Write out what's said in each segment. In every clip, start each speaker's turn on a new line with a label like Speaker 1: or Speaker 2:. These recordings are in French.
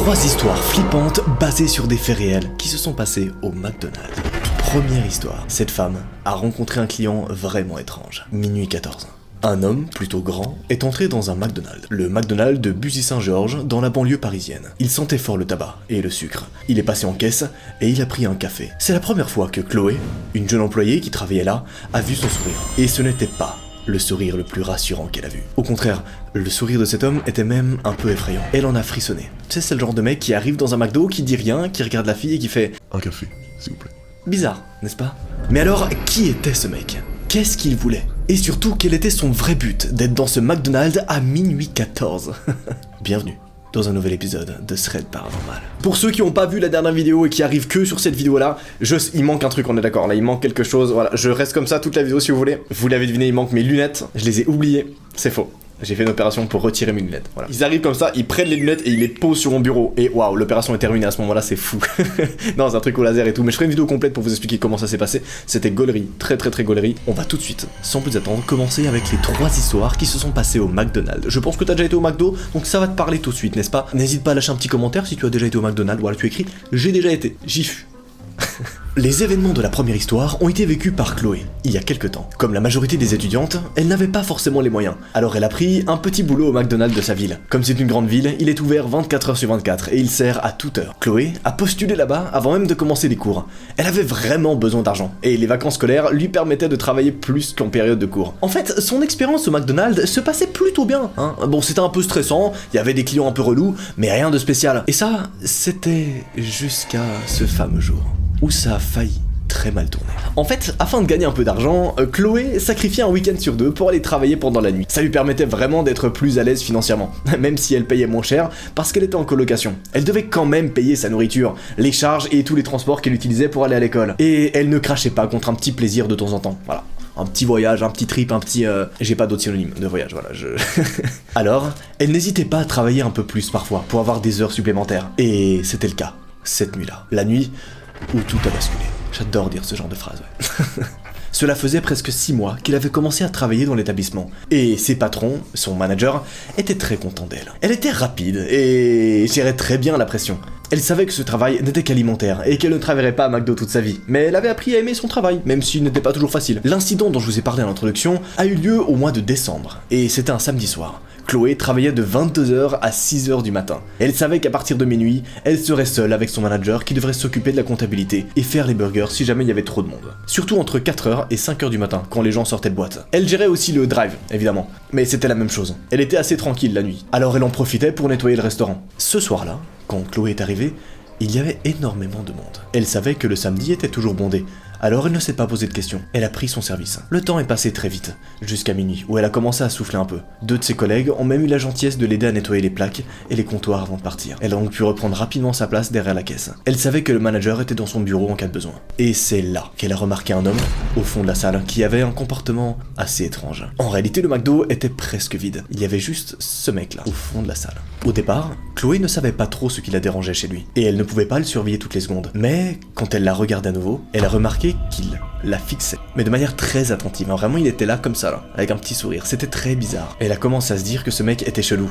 Speaker 1: 3 histoires flippantes basées sur des faits réels qui se sont passés au McDonald's. Première histoire, cette femme a rencontré un client vraiment étrange. Minuit 14. Un homme, plutôt grand, est entré dans un McDonald's. Le McDonald's de Bussy-Saint-Georges, dans la banlieue parisienne. Il sentait fort le tabac et le sucre. Il est passé en caisse et il a pris un café. C'est la première fois que Chloé, une jeune employée qui travaillait là, a vu son sourire. Et ce n'était pas le sourire le plus rassurant qu'elle a vu. Au contraire, le sourire de cet homme était même un peu effrayant. Elle en a frissonné. Tu sais, c'est le genre de mec qui arrive dans un McDo, qui dit rien, qui regarde la fille et qui fait «
Speaker 2: Un café, s'il vous plaît. »
Speaker 1: Bizarre, n'est-ce pas? Mais alors, qui était ce mec? Qu'est-ce qu'il voulait? Et surtout, quel était son vrai but d'être dans ce McDonald's à minuit 14? Bienvenue dans un nouvel épisode de Thread Paranormal. Pour ceux qui n'ont pas vu la dernière vidéo et qui arrivent que sur cette vidéo-là, il manque un truc, on est d'accord, là il manque quelque chose, voilà, je reste comme ça toute la vidéo si vous voulez. Vous l'avez deviné, il manque mes lunettes, je les ai oubliées, c'est faux. J'ai fait une opération pour retirer mes lunettes, voilà. Ils arrivent comme ça, ils prennent les lunettes et ils les posent sur mon bureau. Et waouh, l'opération est terminée à ce moment-là, c'est fou. Non, c'est un truc au laser et tout, mais je ferai une vidéo complète pour vous expliquer comment ça s'est passé. C'était gaulerie, très gaulerie. On va tout de suite, sans plus attendre, commencer avec les 3 histoires qui se sont passées au McDonald's. Je pense que t'as déjà été au McDo, donc ça va te parler tout de suite, n'est-ce pas? N'hésite pas à lâcher un petit commentaire si tu as déjà été au McDonald's, voilà, tu écris « J'ai déjà été, j'y fus ». Les événements de la première histoire ont été vécus par Chloé, il y a quelques temps. Comme la majorité des étudiantes, elle n'avait pas forcément les moyens. Alors elle a pris un petit boulot au McDonald's de sa ville. Comme c'est une grande ville, il est ouvert 24 heures sur 24 et il sert à toute heure. Chloé a postulé là-bas avant même de commencer les cours. Elle avait vraiment besoin d'argent et les vacances scolaires lui permettaient de travailler plus qu'en période de cours. En fait, son expérience au McDonald's se passait plutôt bien, hein. Bon, c'était un peu stressant, il y avait des clients un peu relous, mais rien de spécial. Et ça, c'était jusqu'à ce fameux jour où ça a failli très mal tourner. En fait, afin de gagner un peu d'argent, Chloé sacrifiait un week-end sur 2 pour aller travailler pendant la nuit. Ça lui permettait vraiment d'être plus à l'aise financièrement, même si elle payait moins cher parce qu'elle était en colocation. Elle devait quand même payer sa nourriture, les charges et tous les transports qu'elle utilisait pour aller à l'école. Et elle ne crachait pas contre un petit plaisir de temps en temps, voilà. Un petit voyage, un petit trip, un petit... J'ai pas d'autres synonymes de voyage, voilà, Alors, elle n'hésitait pas à travailler un peu plus parfois, pour avoir des heures supplémentaires. Et c'était le cas, cette nuit-là. La nuit où tout a basculé. J'adore dire ce genre de phrase, ouais. Cela faisait presque 6 mois qu'il avait commencé à travailler dans l'établissement. Et ses patrons, son manager, étaient très contents d'elle. Elle était rapide et gérait très bien la pression. Elle savait que ce travail n'était qu'alimentaire et qu'elle ne travaillerait pas à McDo toute sa vie. Mais elle avait appris à aimer son travail, même s'il n'était pas toujours facile. L'incident dont je vous ai parlé à l'introduction a eu lieu au mois de décembre. Et c'était un samedi soir. Chloé travaillait de 22h à 6h du matin. Elle savait qu'à partir de minuit, elle serait seule avec son manager qui devrait s'occuper de la comptabilité et faire les burgers si jamais il y avait trop de monde. Surtout entre 4h et 5h du matin, quand les gens sortaient de boîte. Elle gérait aussi le drive, évidemment. Mais c'était la même chose. Elle était assez tranquille la nuit. Alors elle en profitait pour nettoyer le restaurant. Ce soir-là, quand Chloé est arrivée, il y avait énormément de monde. Elle savait que le samedi était toujours bondé. Alors elle ne s'est pas posé de questions, elle a pris son service. Le temps est passé très vite, jusqu'à minuit, où elle a commencé à souffler un peu. 2 de ses collègues ont même eu la gentillesse de l'aider à nettoyer les plaques et les comptoirs avant de partir. Elle a donc pu reprendre rapidement sa place derrière la caisse. Elle savait que le manager était dans son bureau en cas de besoin. Et c'est là qu'elle a remarqué un homme, au fond de la salle, qui avait un comportement assez étrange. En réalité, le McDo était presque vide. Il y avait juste ce mec-là, au fond de la salle. Au départ, Chloé ne savait pas trop ce qui la dérangeait chez lui, et elle ne pouvait pas le surveiller toutes les secondes. Mais quand elle l'a regardé à nouveau, elle a remarqué qu'il la fixait, mais de manière très attentive, hein. Vraiment il était là comme ça, là, avec un petit sourire, c'était très bizarre. Elle a commencé à se dire que ce mec était chelou,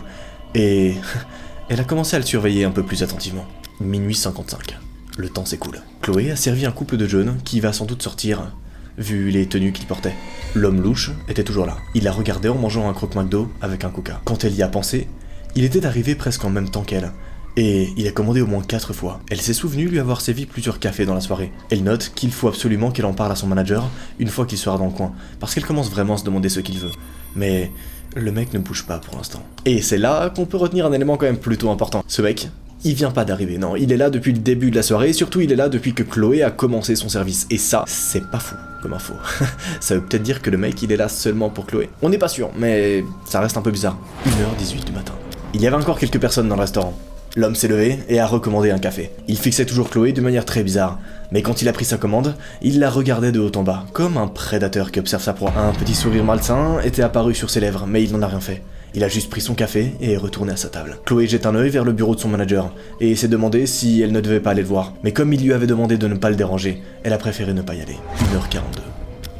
Speaker 1: et elle a commencé à le surveiller un peu plus attentivement. Minuit 55, le temps s'écoule. Chloé a servi un couple de jeunes qui va sans doute sortir, vu les tenues qu'il portait. L'homme louche était toujours là, il la regardait en mangeant un croque McDo avec un coca. Quand elle y a pensé, il était arrivé presque en même temps qu'elle. Et il a commandé au moins 4 fois. Elle s'est souvenue lui avoir servi plusieurs cafés dans la soirée. Elle note qu'il faut absolument qu'elle en parle à son manager une fois qu'il sera dans le coin, parce qu'elle commence vraiment à se demander ce qu'il veut. Mais le mec ne bouge pas pour l'instant. Et c'est là qu'on peut retenir un élément quand même plutôt important. Ce mec, il vient pas d'arriver, non, il est là depuis le début de la soirée, et surtout il est là depuis que Chloé a commencé son service. Et ça, c'est pas fou comme info. Ça veut peut-être dire que le mec il est là seulement pour Chloé. On n'est pas sûr, mais ça reste un peu bizarre. 1h18 du matin. Il y avait encore quelques personnes dans le restaurant. L'homme s'est levé et a recommandé un café. Il fixait toujours Chloé de manière très bizarre, mais quand il a pris sa commande, il la regardait de haut en bas, comme un prédateur qui observe sa proie. Un petit sourire malsain était apparu sur ses lèvres, mais il n'en a rien fait. Il a juste pris son café et est retourné à sa table. Chloé jette un œil vers le bureau de son manager, et s'est demandé si elle ne devait pas aller le voir. Mais comme il lui avait demandé de ne pas le déranger, elle a préféré ne pas y aller. 1h42.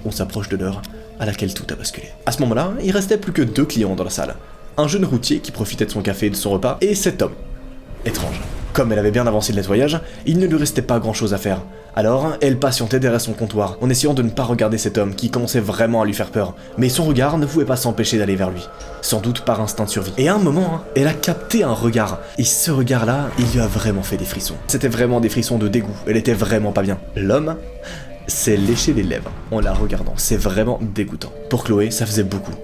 Speaker 1: On s'approche de l'heure à laquelle tout a basculé. À ce moment-là, il restait plus que 2 clients dans la salle. Un jeune routier qui profitait de son café et de son repas, et cet homme. Étrange. Comme elle avait bien avancé le nettoyage, il ne lui restait pas grand chose à faire. Alors, elle patientait derrière son comptoir, en essayant de ne pas regarder cet homme qui commençait vraiment à lui faire peur. Mais son regard ne pouvait pas s'empêcher d'aller vers lui, sans doute par instinct de survie. Et à un moment, elle a capté un regard, et ce regard-là, il lui a vraiment fait des frissons. C'était vraiment des frissons de dégoût, elle était vraiment pas bien. L'homme s'est léché les lèvres en la regardant, c'est vraiment dégoûtant. Pour Chloé, ça faisait beaucoup.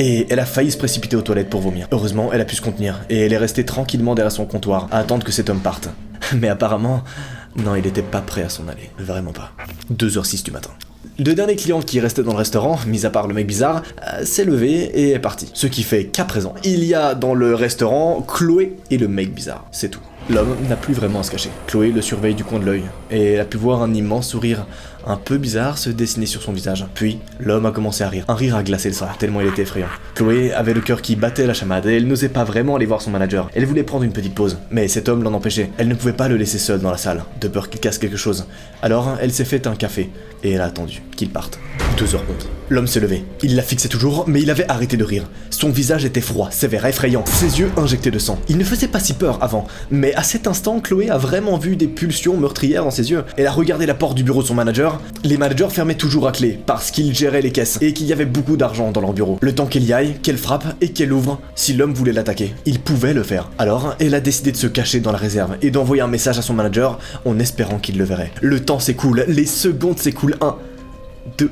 Speaker 1: Et elle a failli se précipiter aux toilettes pour vomir. Heureusement, elle a pu se contenir, et elle est restée tranquillement derrière son comptoir, à attendre que cet homme parte. Mais apparemment, non, il était pas prêt à s'en aller, vraiment pas. 2h06 du matin. Le dernier client qui restait dans le restaurant, mis à part le mec bizarre, s'est levé et est parti. Ce qui fait qu'à présent, il y a dans le restaurant Chloé et le mec bizarre, c'est tout. L'homme n'a plus vraiment à se cacher. Chloé le surveille du coin de l'œil, et elle a pu voir un immense sourire un peu bizarre se dessiner sur son visage. Puis, l'homme a commencé à rire. Un rire a glacé le sang, tellement il était effrayant. Chloé avait le cœur qui battait la chamade, et elle n'osait pas vraiment aller voir son manager. Elle voulait prendre une petite pause, mais cet homme l'en empêchait. Elle ne pouvait pas le laisser seul dans la salle, de peur qu'il casse quelque chose. Alors, elle s'est fait un café, et elle a attendu qu'il parte. 2h11. L'homme s'est levé. Il la fixait toujours, mais il avait arrêté de rire. Son visage était froid, sévère, effrayant, ses yeux injectés de sang. Il ne faisait pas si peur avant, mais à cet instant, Chloé a vraiment vu des pulsions meurtrières dans ses yeux. Elle a regardé la porte du bureau de son manager. Les managers fermaient toujours à clé, parce qu'ils géraient les caisses, et qu'il y avait beaucoup d'argent dans leur bureau. Le temps qu'elle y aille, qu'elle frappe, et qu'elle ouvre, si l'homme voulait l'attaquer, il pouvait le faire. Alors, elle a décidé de se cacher dans la réserve, et d'envoyer un message à son manager, en espérant qu'il le verrait. Le temps s'écoule, les secondes s'écoulent, 1, 2...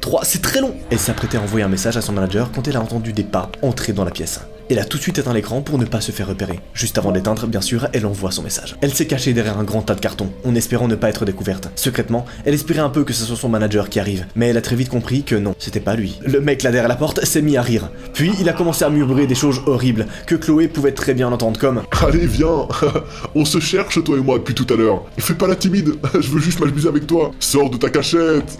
Speaker 1: 3, c'est très long. Elle s'apprêtait à envoyer un message à son manager quand elle a entendu des pas entrer dans la pièce. Elle a tout de suite éteint l'écran pour ne pas se faire repérer. Juste avant d'éteindre, bien sûr, elle envoie son message. Elle s'est cachée derrière un grand tas de cartons, en espérant ne pas être découverte. Secrètement, elle espérait un peu que ce soit son manager qui arrive, mais elle a très vite compris que non, c'était pas lui. Le mec là derrière la porte s'est mis à rire. Puis il a commencé à murmurer des choses horribles que Chloé pouvait très bien entendre comme «
Speaker 2: Allez, viens, on se cherche toi et moi depuis tout à l'heure. Fais pas la timide, je veux juste m'amuser avec toi. Sors de ta cachette.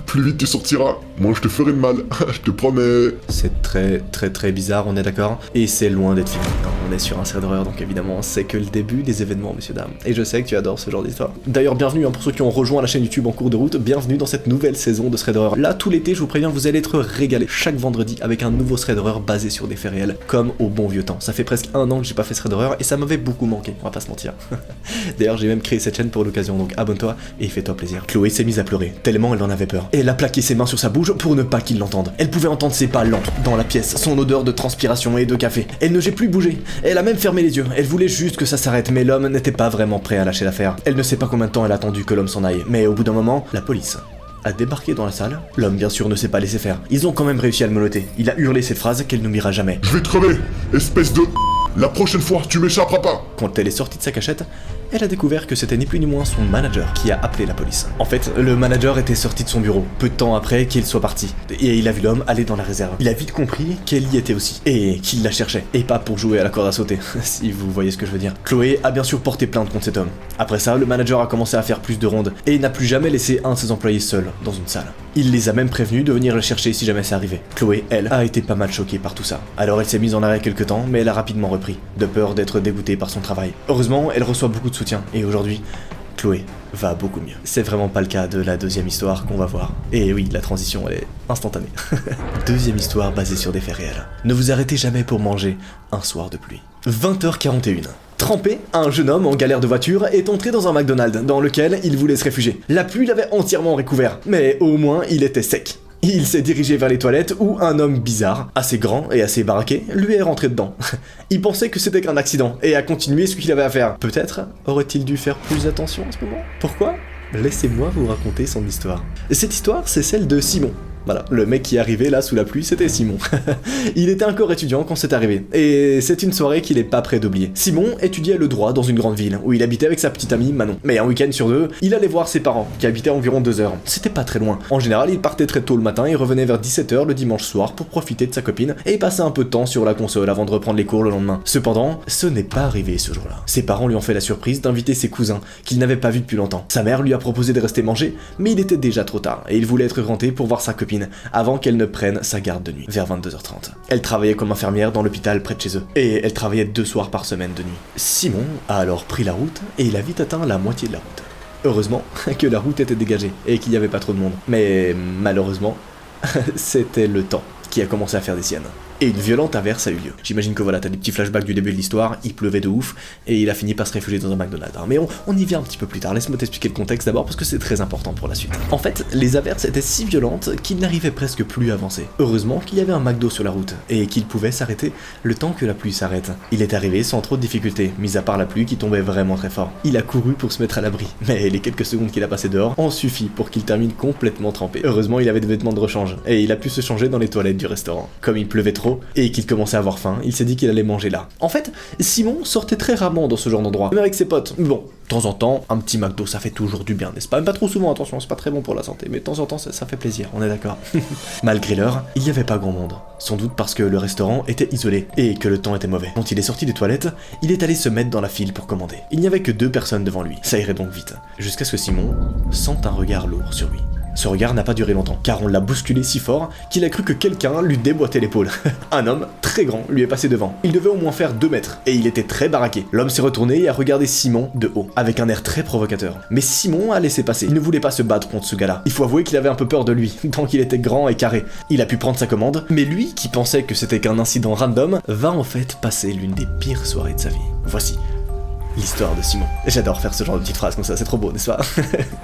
Speaker 2: Plus vite tu sortiras, moi je te ferai de mal, je te promets. »
Speaker 1: C'est très bizarre, on est d'accord. Et c'est loin d'être fini. On est sur un thread d'horreur, donc évidemment, c'est que le début des événements, messieurs, dames. Et je sais que tu adores ce genre d'histoire. D'ailleurs, bienvenue pour ceux qui ont rejoint la chaîne YouTube en cours de route. Bienvenue dans cette nouvelle saison de thread d'horreur. Là, tout l'été, je vous préviens, vous allez être régalés chaque vendredi avec un nouveau thread d'horreur basé sur des faits réels, comme au bon vieux temps. Ça fait presque 1 an que j'ai pas fait thread d'horreur et ça m'avait beaucoup manqué, on va pas se mentir. D'ailleurs, j'ai même créé cette chaîne pour l'occasion, donc abonne-toi et fais-toi plaisir. Chloé s'est mise à pleurer, tellement elle en avait peur. Et elle a plaqué ses mains sur sa bouche pour ne pas qu'il l'entende. Elle pouvait entendre ses pas lents dans la pièce, son odeur de transpiration et de café. Elle ne j'ai plus bougé. Elle a même fermé les yeux. Elle voulait juste que ça s'arrête, mais l'homme n'était pas vraiment prêt à lâcher l'affaire. Elle ne sait pas combien de temps elle a attendu que l'homme s'en aille, mais au bout d'un moment, la police a débarqué dans la salle. L'homme, bien sûr, ne s'est pas laissé faire. Ils ont quand même réussi à le menotter. Il a hurlé cette phrase qu'elle n'oubliera jamais.
Speaker 2: Je vais te crever, espèce de... La prochaine fois, tu m'échapperas pas.
Speaker 1: Quand elle est sortie de sa cachette, elle a découvert que c'était ni plus ni moins son manager qui a appelé la police. En fait, le manager était sorti de son bureau, peu de temps après qu'il soit parti. Et il a vu l'homme aller dans la réserve. Il a vite compris qu'elle y était aussi, et qu'il la cherchait. Et pas pour jouer à la corde à sauter, si vous voyez ce que je veux dire. Chloé a bien sûr porté plainte contre cet homme. Après ça, le manager a commencé à faire plus de rondes, et il n'a plus jamais laissé un de ses employés seul dans une salle. Il les a même prévenus de venir le chercher si jamais ça arrivait. Chloé, elle, a été pas mal choquée par tout ça. Alors elle s'est mise en arrêt quelques temps, mais elle a rapidement repris, de peur d'être dégoûtée par son travail. Heureusement, elle reçoit beaucoup de soutien, et aujourd'hui, Chloé va beaucoup mieux. C'est vraiment pas le cas de la deuxième histoire qu'on va voir. Et oui, la transition, elle est instantanée. Deuxième histoire basée sur des faits réels. Ne vous arrêtez jamais pour manger un soir de pluie. 20h41. Trempé, un jeune homme en galère de voiture est entré dans un McDonald's dans lequel il voulait se réfugier. La pluie l'avait entièrement recouvert, mais au moins il était sec. Il s'est dirigé vers les toilettes où un homme bizarre, assez grand et assez baraqué, lui est rentré dedans. Il pensait que c'était qu'un accident et a continué ce qu'il avait à faire. Peut-être aurait-il dû faire plus attention en ce moment. Pourquoi ? Laissez-moi vous raconter son histoire. Cette histoire, c'est celle de Simon. Voilà, le mec qui est arrivé là sous la pluie, c'était Simon. Il était encore étudiant quand c'est arrivé, et c'est une soirée qu'il est pas prêt d'oublier. Simon étudiait le droit dans une grande ville, où il habitait avec sa petite amie Manon. Mais un week-end sur 2, il allait voir ses parents, qui habitaient à environ 2 heures. C'était pas très loin. En général, il partait très tôt le matin et revenait vers 17h le dimanche soir pour profiter de sa copine et passer un peu de temps sur la console avant de reprendre les cours le lendemain. Cependant, ce n'est pas arrivé ce jour-là. Ses parents lui ont fait la surprise d'inviter ses cousins, qu'il n'avait pas vus depuis longtemps. Sa mère lui a proposé de rester manger, mais il était déjà trop tard, et il voulait être rentré pour voir sa copine avant qu'elle ne prenne sa garde de nuit, vers 22h30. Elle travaillait comme infirmière dans l'hôpital près de chez eux, et elle travaillait 2 soirs par semaine de nuit. Simon a alors pris la route, et il a vite atteint la moitié de la route. Heureusement que la route était dégagée, et qu'il n'y avait pas trop de monde. Mais malheureusement, c'était le temps qui a commencé à faire des siennes. et une violente averse a eu lieu. J'imagine que voilà, t'as des petits flashbacks du début de l'histoire, il pleuvait de ouf, et il a fini par se réfugier dans un McDonald's. Mais on y vient un petit peu plus tard, laisse-moi t'expliquer le contexte d'abord parce que c'est très important pour la suite. En fait, les averses étaient si violentes qu'il n'arrivait presque plus à avancer. Heureusement qu'il y avait un McDo sur la route, et qu'il pouvait s'arrêter le temps que la pluie s'arrête. Il est arrivé sans trop de difficultés, mis à part la pluie qui tombait vraiment très fort. Il a couru pour se mettre à l'abri, mais les quelques secondes qu'il a passé dehors ont suffi pour qu'il termine complètement trempé. Heureusement, il avait des vêtements de rechange, et il a pu se changer dans les toilettes du restaurant. Comme il pleuvait trop, et qu'il commençait à avoir faim, il s'est dit qu'il allait manger là. En fait, Simon sortait très rarement dans ce genre d'endroit, même avec ses potes. Bon, de temps en temps, un petit McDo, ça fait toujours du bien, n'est-ce pas? Même pas trop souvent, attention, c'est pas très bon pour la santé, mais de temps en temps, ça fait plaisir, on est d'accord. Malgré l'heure, il n'y avait pas grand monde. Sans doute parce que le restaurant était isolé, et que le temps était mauvais. Quand il est sorti des toilettes, il est allé se mettre dans la file pour commander. Il n'y avait que 2 personnes devant lui, ça irait donc vite. Jusqu'à ce que Simon sente un regard lourd sur lui. Ce regard n'a pas duré longtemps, car on l'a bousculé si fort qu'il a cru que quelqu'un lui déboîtait l'épaule. Un homme, très grand, lui est passé devant. Il devait au moins faire 2 mètres, et il était très baraqué. L'homme s'est retourné et a regardé Simon de haut, avec un air très provocateur. Mais Simon a laissé passer, il ne voulait pas se battre contre ce gars-là. Il faut avouer qu'il avait un peu peur de lui, tant qu'il était grand et carré. Il a pu prendre sa commande, mais lui, qui pensait que c'était qu'un incident random, va en fait passer l'une des pires soirées de sa vie. Voici l'histoire de Simon. J'adore faire ce genre de petites phrases comme ça, c'est trop beau, n'est-ce pas?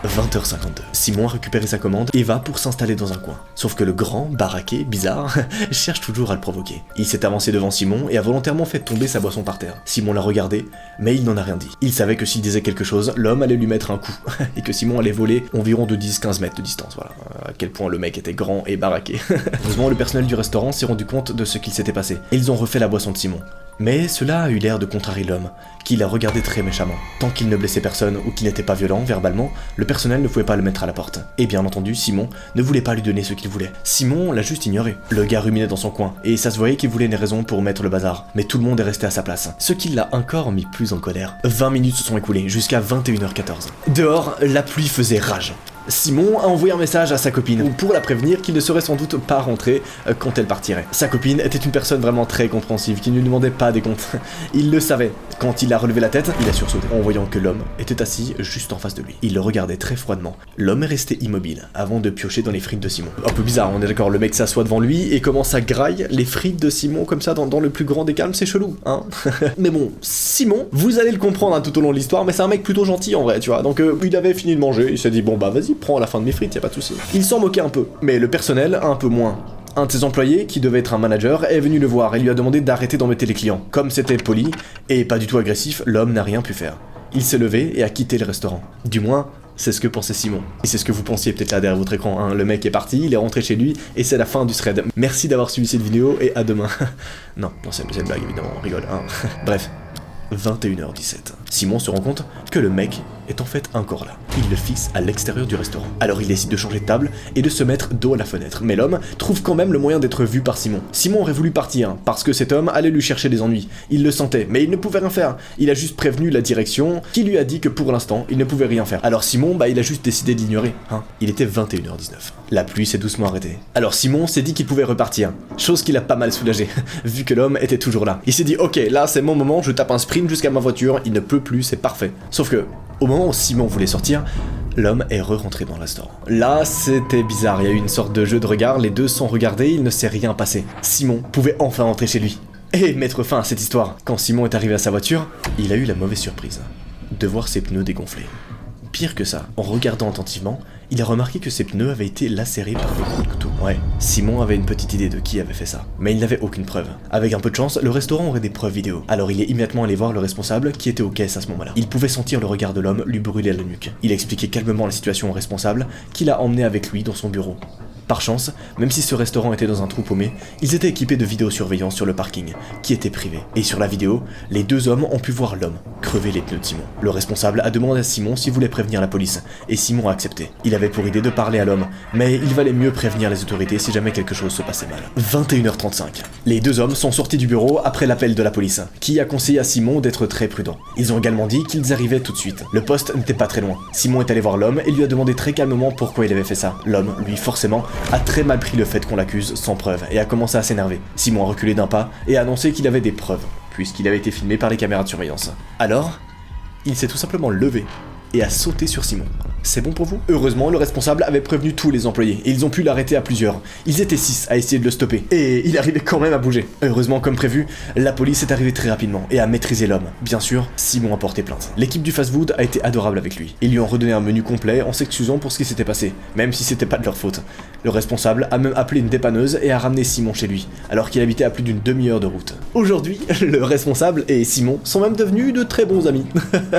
Speaker 1: 20h52. Simon a récupéré sa commande et va pour s'installer dans un coin. Sauf que le grand, baraqué, bizarre, cherche toujours à le provoquer. Il s'est avancé devant Simon et a volontairement fait tomber sa boisson par terre. Simon l'a regardé, mais il n'en a rien dit. Il savait que s'il disait quelque chose, l'homme allait lui mettre un coup, et que Simon allait voler environ de 10-15 mètres de distance, voilà. À quel point le mec était grand et baraqué. Heureusement, le personnel du restaurant s'est rendu compte de ce qu'il s'était passé, et ils ont refait la boisson de Simon. Mais cela a eu l'air de contrarier l'homme, qui l'a regardé très méchamment. Tant qu'il ne blessait personne ou qu'il n'était pas violent verbalement, le personnel ne pouvait pas le mettre à la porte. Et bien entendu, Simon ne voulait pas lui donner ce qu'il voulait. Simon l'a juste ignoré. Le gars ruminait dans son coin, et ça se voyait qu'il voulait une raison pour mettre le bazar. Mais tout le monde est resté à sa place, ce qui l'a encore mis plus en colère. 20 minutes se sont écoulées, jusqu'à 21h14. Dehors, la pluie faisait rage. Simon a envoyé un message à sa copine pour la prévenir qu'il ne serait sans doute pas rentré quand elle partirait. Sa copine était une personne vraiment très compréhensive qui ne lui demandait pas des comptes. Il le savait. Quand il a relevé la tête, il a sursauté en voyant que l'homme était assis juste en face de lui. Il le regardait très froidement. L'homme est resté immobile avant de piocher dans les frites de Simon. Un peu bizarre, on est d'accord, le mec s'assoit devant lui et commence à grailler les frites de Simon comme ça dans le plus grand des calmes, c'est chelou, hein. Mais bon, Simon, vous allez le comprendre tout au long de l'histoire, mais c'est un mec plutôt gentil en vrai, tu vois. Donc il avait fini de manger, il s'est dit bon bah vas-y, prends la fin de mes frites, y a pas de souci. Il s'en moquait un peu, mais le personnel un peu moins. Un de ses employés, qui devait être un manager, est venu le voir et lui a demandé d'arrêter d'embêter les clients. Comme c'était poli et pas du tout agressif, l'homme n'a rien pu faire. Il s'est levé et a quitté le restaurant. Du moins, c'est ce que pensait Simon. Et c'est ce que vous pensiez peut-être là derrière votre écran, hein. Le mec est parti, il est rentré chez lui, et c'est la fin du thread. Merci d'avoir suivi cette vidéo, et à demain. non, c'est une blague évidemment, on rigole, hein. Bref. 21h17. Simon se rend compte que le mec est en fait encore là. Il le fixe à l'extérieur du restaurant. Alors il décide de changer de table et de se mettre dos à la fenêtre. Mais l'homme trouve quand même le moyen d'être vu par Simon. Simon aurait voulu partir, parce que cet homme allait lui chercher des ennuis. Il le sentait, mais il ne pouvait rien faire. Il a juste prévenu la direction, qui lui a dit que pour l'instant, il ne pouvait rien faire. Alors Simon, il a juste décidé de l'ignorer, hein. Il était 21h19. La pluie s'est doucement arrêtée. Alors Simon s'est dit qu'il pouvait repartir. Chose qui l'a pas mal soulagé, vu que l'homme était toujours là. Il s'est dit, ok, là c'est mon moment, je tape un sprint jusqu'à ma voiture, il ne pleut plus, c'est parfait. Sauf que, au moment où Simon voulait sortir, l'homme est re-rentré dans le restaurant. Là, c'était bizarre, il y a eu une sorte de jeu de regard, les deux sont regardés, il ne s'est rien passé. Simon pouvait enfin rentrer chez lui. Et mettre fin à cette histoire. Quand Simon est arrivé à sa voiture, il a eu la mauvaise surprise de voir ses pneus dégonflés. Pire que ça, en regardant attentivement, il a remarqué que ses pneus avaient été lacérés par des coups de couteau. Ouais, Simon avait une petite idée de qui avait fait ça, mais il n'avait aucune preuve. Avec un peu de chance, le restaurant aurait des preuves vidéo. Alors il est immédiatement allé voir le responsable qui était aux caisses à ce moment-là. Il pouvait sentir le regard de l'homme lui brûler la nuque. Il a expliqué calmement la situation au responsable, qui l'a emmené avec lui dans son bureau. Par chance, même si ce restaurant était dans un trou paumé, ils étaient équipés de vidéosurveillance sur le parking, qui était privé. Et sur la vidéo, les deux hommes ont pu voir l'homme crever les pneus de Simon. Le responsable a demandé à Simon s'il voulait prévenir la police, et Simon a accepté. Il avait pour idée de parler à l'homme, mais il valait mieux prévenir les autorités si jamais quelque chose se passait mal. 21h35. Les deux hommes sont sortis du bureau après l'appel de la police, qui a conseillé à Simon d'être très prudent. Ils ont également dit qu'ils arrivaient tout de suite. Le poste n'était pas très loin. Simon est allé voir l'homme et lui a demandé très calmement pourquoi il avait fait ça. L'homme, lui, forcément, a très mal pris le fait qu'on l'accuse sans preuve et a commencé à s'énerver. Simon a reculé d'un pas et a annoncé qu'il avait des preuves, puisqu'il avait été filmé par les caméras de surveillance. Alors, il s'est tout simplement levé et a sauté sur Simon. C'est bon pour vous? Heureusement, le responsable avait prévenu tous les employés, et ils ont pu l'arrêter à plusieurs. Ils étaient 6 à essayer de le stopper, et il arrivait quand même à bouger. Heureusement, comme prévu, la police est arrivée très rapidement, et a maîtrisé l'homme. Bien sûr, Simon a porté plainte. L'équipe du fast-food a été adorable avec lui. Ils lui ont redonné un menu complet en s'excusant pour ce qui s'était passé, même si c'était pas de leur faute. Le responsable a même appelé une dépanneuse et a ramené Simon chez lui, alors qu'il habitait à plus d'une demi-heure de route. Aujourd'hui, le responsable et Simon sont même devenus de très bons amis.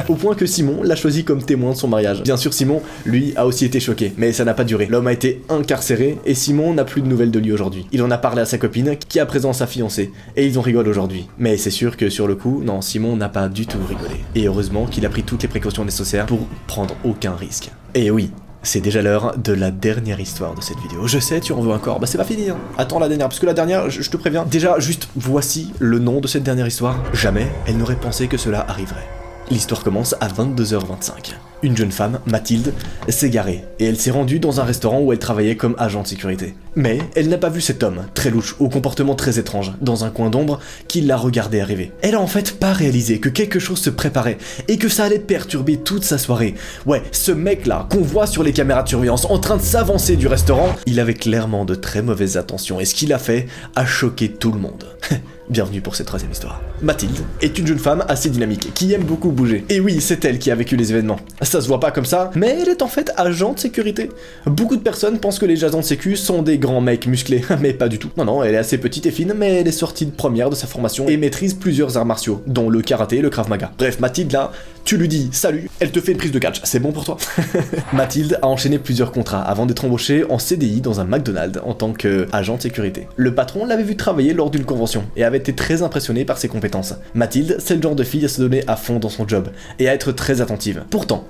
Speaker 1: Au point que Simon l'a choisi comme témoin de son mariage. Bien sûr, Simon, lui, a aussi été choqué, mais ça n'a pas duré. L'homme a été incarcéré et Simon n'a plus de nouvelles de lui aujourd'hui. Il en a parlé à sa copine, qui est à présent sa fiancée, et ils en rigolent aujourd'hui. Mais c'est sûr que sur le coup, non, Simon n'a pas du tout rigolé. Et heureusement qu'il a pris toutes les précautions nécessaires pour prendre aucun risque. Et oui, c'est déjà l'heure de la dernière histoire de cette vidéo. Je sais, tu en veux encore, bah c'est pas fini, hein. Attends la dernière, parce que la dernière, je te préviens. Déjà, juste, voici le nom de cette dernière histoire. Jamais elle n'aurait pensé que cela arriverait. L'histoire commence à 22h25. Une jeune femme, Mathilde, s'est garée et elle s'est rendue dans un restaurant où elle travaillait comme agent de sécurité. Mais elle n'a pas vu cet homme, très louche, au comportement très étrange, dans un coin d'ombre, qui l'a regardé arriver. Elle a en fait pas réalisé que quelque chose se préparait et que ça allait perturber toute sa soirée. Ouais, ce mec-là, qu'on voit sur les caméras de surveillance en train de s'avancer du restaurant, il avait clairement de très mauvaises intentions et ce qu'il a fait a choqué tout le monde. Bienvenue pour cette troisième histoire. Mathilde est une jeune femme assez dynamique, qui aime beaucoup bouger. Et oui, c'est elle qui a vécu les événements. Ça se voit pas comme ça, mais elle est en fait agent de sécurité. Beaucoup de personnes pensent que les agents de sécu sont des grands mecs musclés, mais pas du tout. Non, non, elle est assez petite et fine, mais elle est sortie de première de sa formation et maîtrise plusieurs arts martiaux, dont le karaté et le krav maga. Bref, Mathilde là, tu lui dis salut, elle te fait une prise de catch, c'est bon pour toi? Mathilde a enchaîné plusieurs contrats avant d'être embauchée en CDI dans un McDonald's en tant qu'agent de sécurité. Le patron l'avait vu travailler lors d'une convention et avait été très impressionné par ses compétences. Mathilde, c'est le genre de fille à se donner à fond dans son job et à être très attentive. Pourtant,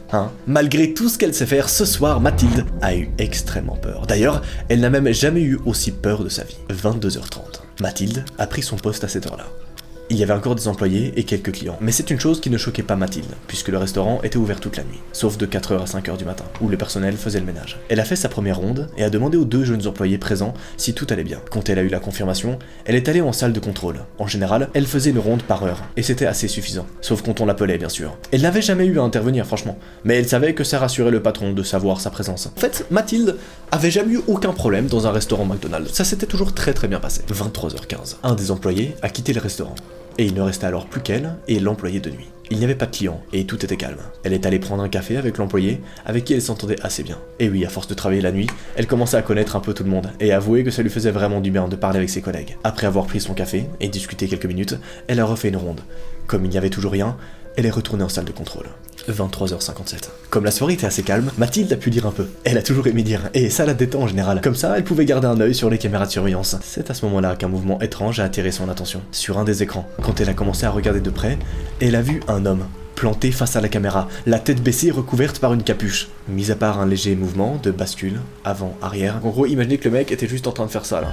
Speaker 1: malgré tout ce qu'elle sait faire, ce soir, Mathilde a eu extrêmement peur. D'ailleurs, elle n'a même jamais eu aussi peur de sa vie. 22h30. Mathilde a pris son poste à cette heure-là. Il y avait encore des employés et quelques clients, mais c'est une chose qui ne choquait pas Mathilde, puisque le restaurant était ouvert toute la nuit, sauf de 4h à 5h du matin, où le personnel faisait le ménage. Elle a fait sa première ronde et a demandé aux 2 jeunes employés présents si tout allait bien. Quand elle a eu la confirmation, elle est allée en salle de contrôle. En général, elle faisait une ronde par heure, et c'était assez suffisant, sauf quand on l'appelait bien sûr. Elle n'avait jamais eu à intervenir franchement, mais elle savait que ça rassurait le patron de savoir sa présence. En fait, Mathilde avait jamais eu aucun problème dans un restaurant McDonald's, ça s'était toujours très bien passé. 23h15. Un des employés a quitté le restaurant. Et il ne restait alors plus qu'elle et l'employé de nuit. Il n'y avait pas de clients et tout était calme. Elle est allée prendre un café avec l'employé, avec qui elle s'entendait assez bien. Et oui, à force de travailler la nuit, elle commençait à connaître un peu tout le monde, et avouer que ça lui faisait vraiment du bien de parler avec ses collègues. Après avoir pris son café et discuté quelques minutes, elle a refait une ronde. Comme il n'y avait toujours rien, elle est retournée en salle de contrôle. 23h57. Comme la soirée était assez calme, Mathilde a pu lire un peu. Elle a toujours aimé dire, et ça la détend en général. Comme ça, elle pouvait garder un œil sur les caméras de surveillance. C'est à ce moment-là qu'un mouvement étrange a attiré son attention. Sur un des écrans, quand elle a commencé à regarder de près, elle a vu un homme, planté face à la caméra, la tête baissée recouverte par une capuche. Mis à part un léger mouvement de bascule, avant-arrière. En gros, imaginez que le mec était juste en train de faire ça là.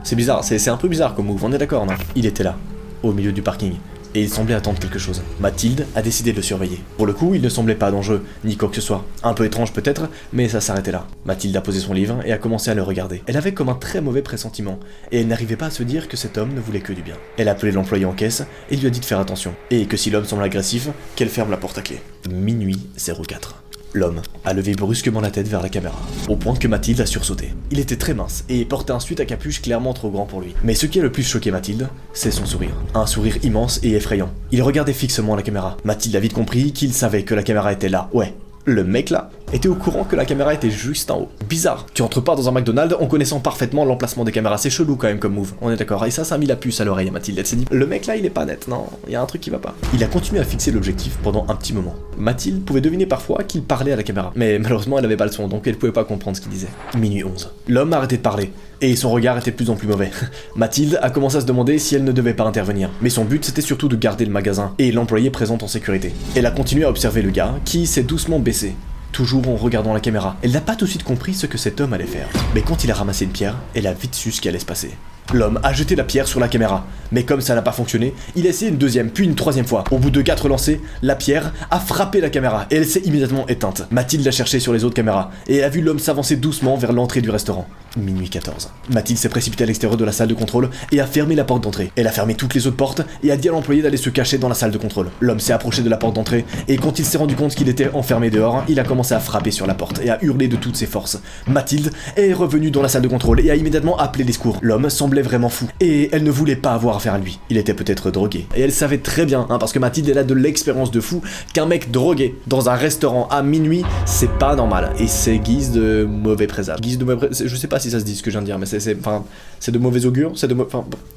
Speaker 1: C'est bizarre, c'est un peu bizarre comme move, on est d'accord, non? Il était là, au milieu du parking. Et il semblait attendre quelque chose. Mathilde a décidé de le surveiller. Pour le coup, il ne semblait pas dangereux, ni quoi que ce soit. Un peu étrange peut-être, mais ça s'arrêtait là. Mathilde a posé son livre et a commencé à le regarder. Elle avait comme un très mauvais pressentiment, et elle n'arrivait pas à se dire que cet homme ne voulait que du bien. Elle a appelé l'employé en caisse et lui a dit de faire attention, et que si l'homme semble agressif, qu'elle ferme la porte à clé. Minuit 04. L'homme a levé brusquement la tête vers la caméra, au point que Mathilde a sursauté. Il était très mince et portait un sweat à capuche clairement trop grand pour lui. Mais ce qui a le plus choqué Mathilde, c'est son sourire. Un sourire immense et effrayant. Il regardait fixement la caméra. Mathilde a vite compris qu'il savait que la caméra était là. Ouais, le mec là était au courant que la caméra était juste en haut. Bizarre. Tu entres pas dans un McDonald's en connaissant parfaitement l'emplacement des caméras. C'est chelou quand même comme move. On est d'accord. Et ça a mis la puce à l'oreille à Mathilde. Elle s'est dit, le mec là il est pas net. Non, il y a un truc qui va pas. Il a continué à fixer l'objectif pendant un petit moment. Mathilde pouvait deviner parfois qu'il parlait à la caméra. Mais malheureusement elle avait pas le son, donc elle pouvait pas comprendre ce qu'il disait. Minuit 11. L'homme a arrêté de parler. Et son regard était de plus en plus mauvais. Mathilde a commencé à se demander si elle ne devait pas intervenir. Mais son but c'était surtout de garder le magasin et l'employé présent en sécurité. Elle a continué à observer le gars qui s'est doucement baissé, toujours en regardant la caméra. Elle n'a pas tout de suite compris ce que cet homme allait faire. Mais quand il a ramassé une pierre, elle a vite su ce qui allait se passer. L'homme a jeté la pierre sur la caméra, mais comme ça n'a pas fonctionné, il a essayé une deuxième puis une troisième fois. Au bout de 4 lancers, la pierre a frappé la caméra et elle s'est immédiatement éteinte. Mathilde l'a cherché sur les autres caméras et a vu l'homme s'avancer doucement vers l'entrée du restaurant. Minuit 14. Mathilde s'est précipitée à l'extérieur de la salle de contrôle et a fermé la porte d'entrée. Elle a fermé toutes les autres portes et a dit à l'employé d'aller se cacher dans la salle de contrôle. L'homme s'est approché de la porte d'entrée et quand il s'est rendu compte qu'il était enfermé dehors, il a commencé à frapper sur la porte et à hurler de toutes ses forces. Mathilde est revenue dans la salle de contrôle et a immédiatement appelé les secours. L'homme semblait vraiment fou et elle ne voulait pas avoir affaire à lui. Il était peut-être drogué. Et elle savait très bien, parce que Mathilde elle a de l'expérience de fou, qu'un mec drogué dans un restaurant à minuit, c'est pas normal. Et c'est guise de mauvais présage. Je sais pas si ça se dit ce que je viens de dire, mais c'est de mauvais augure,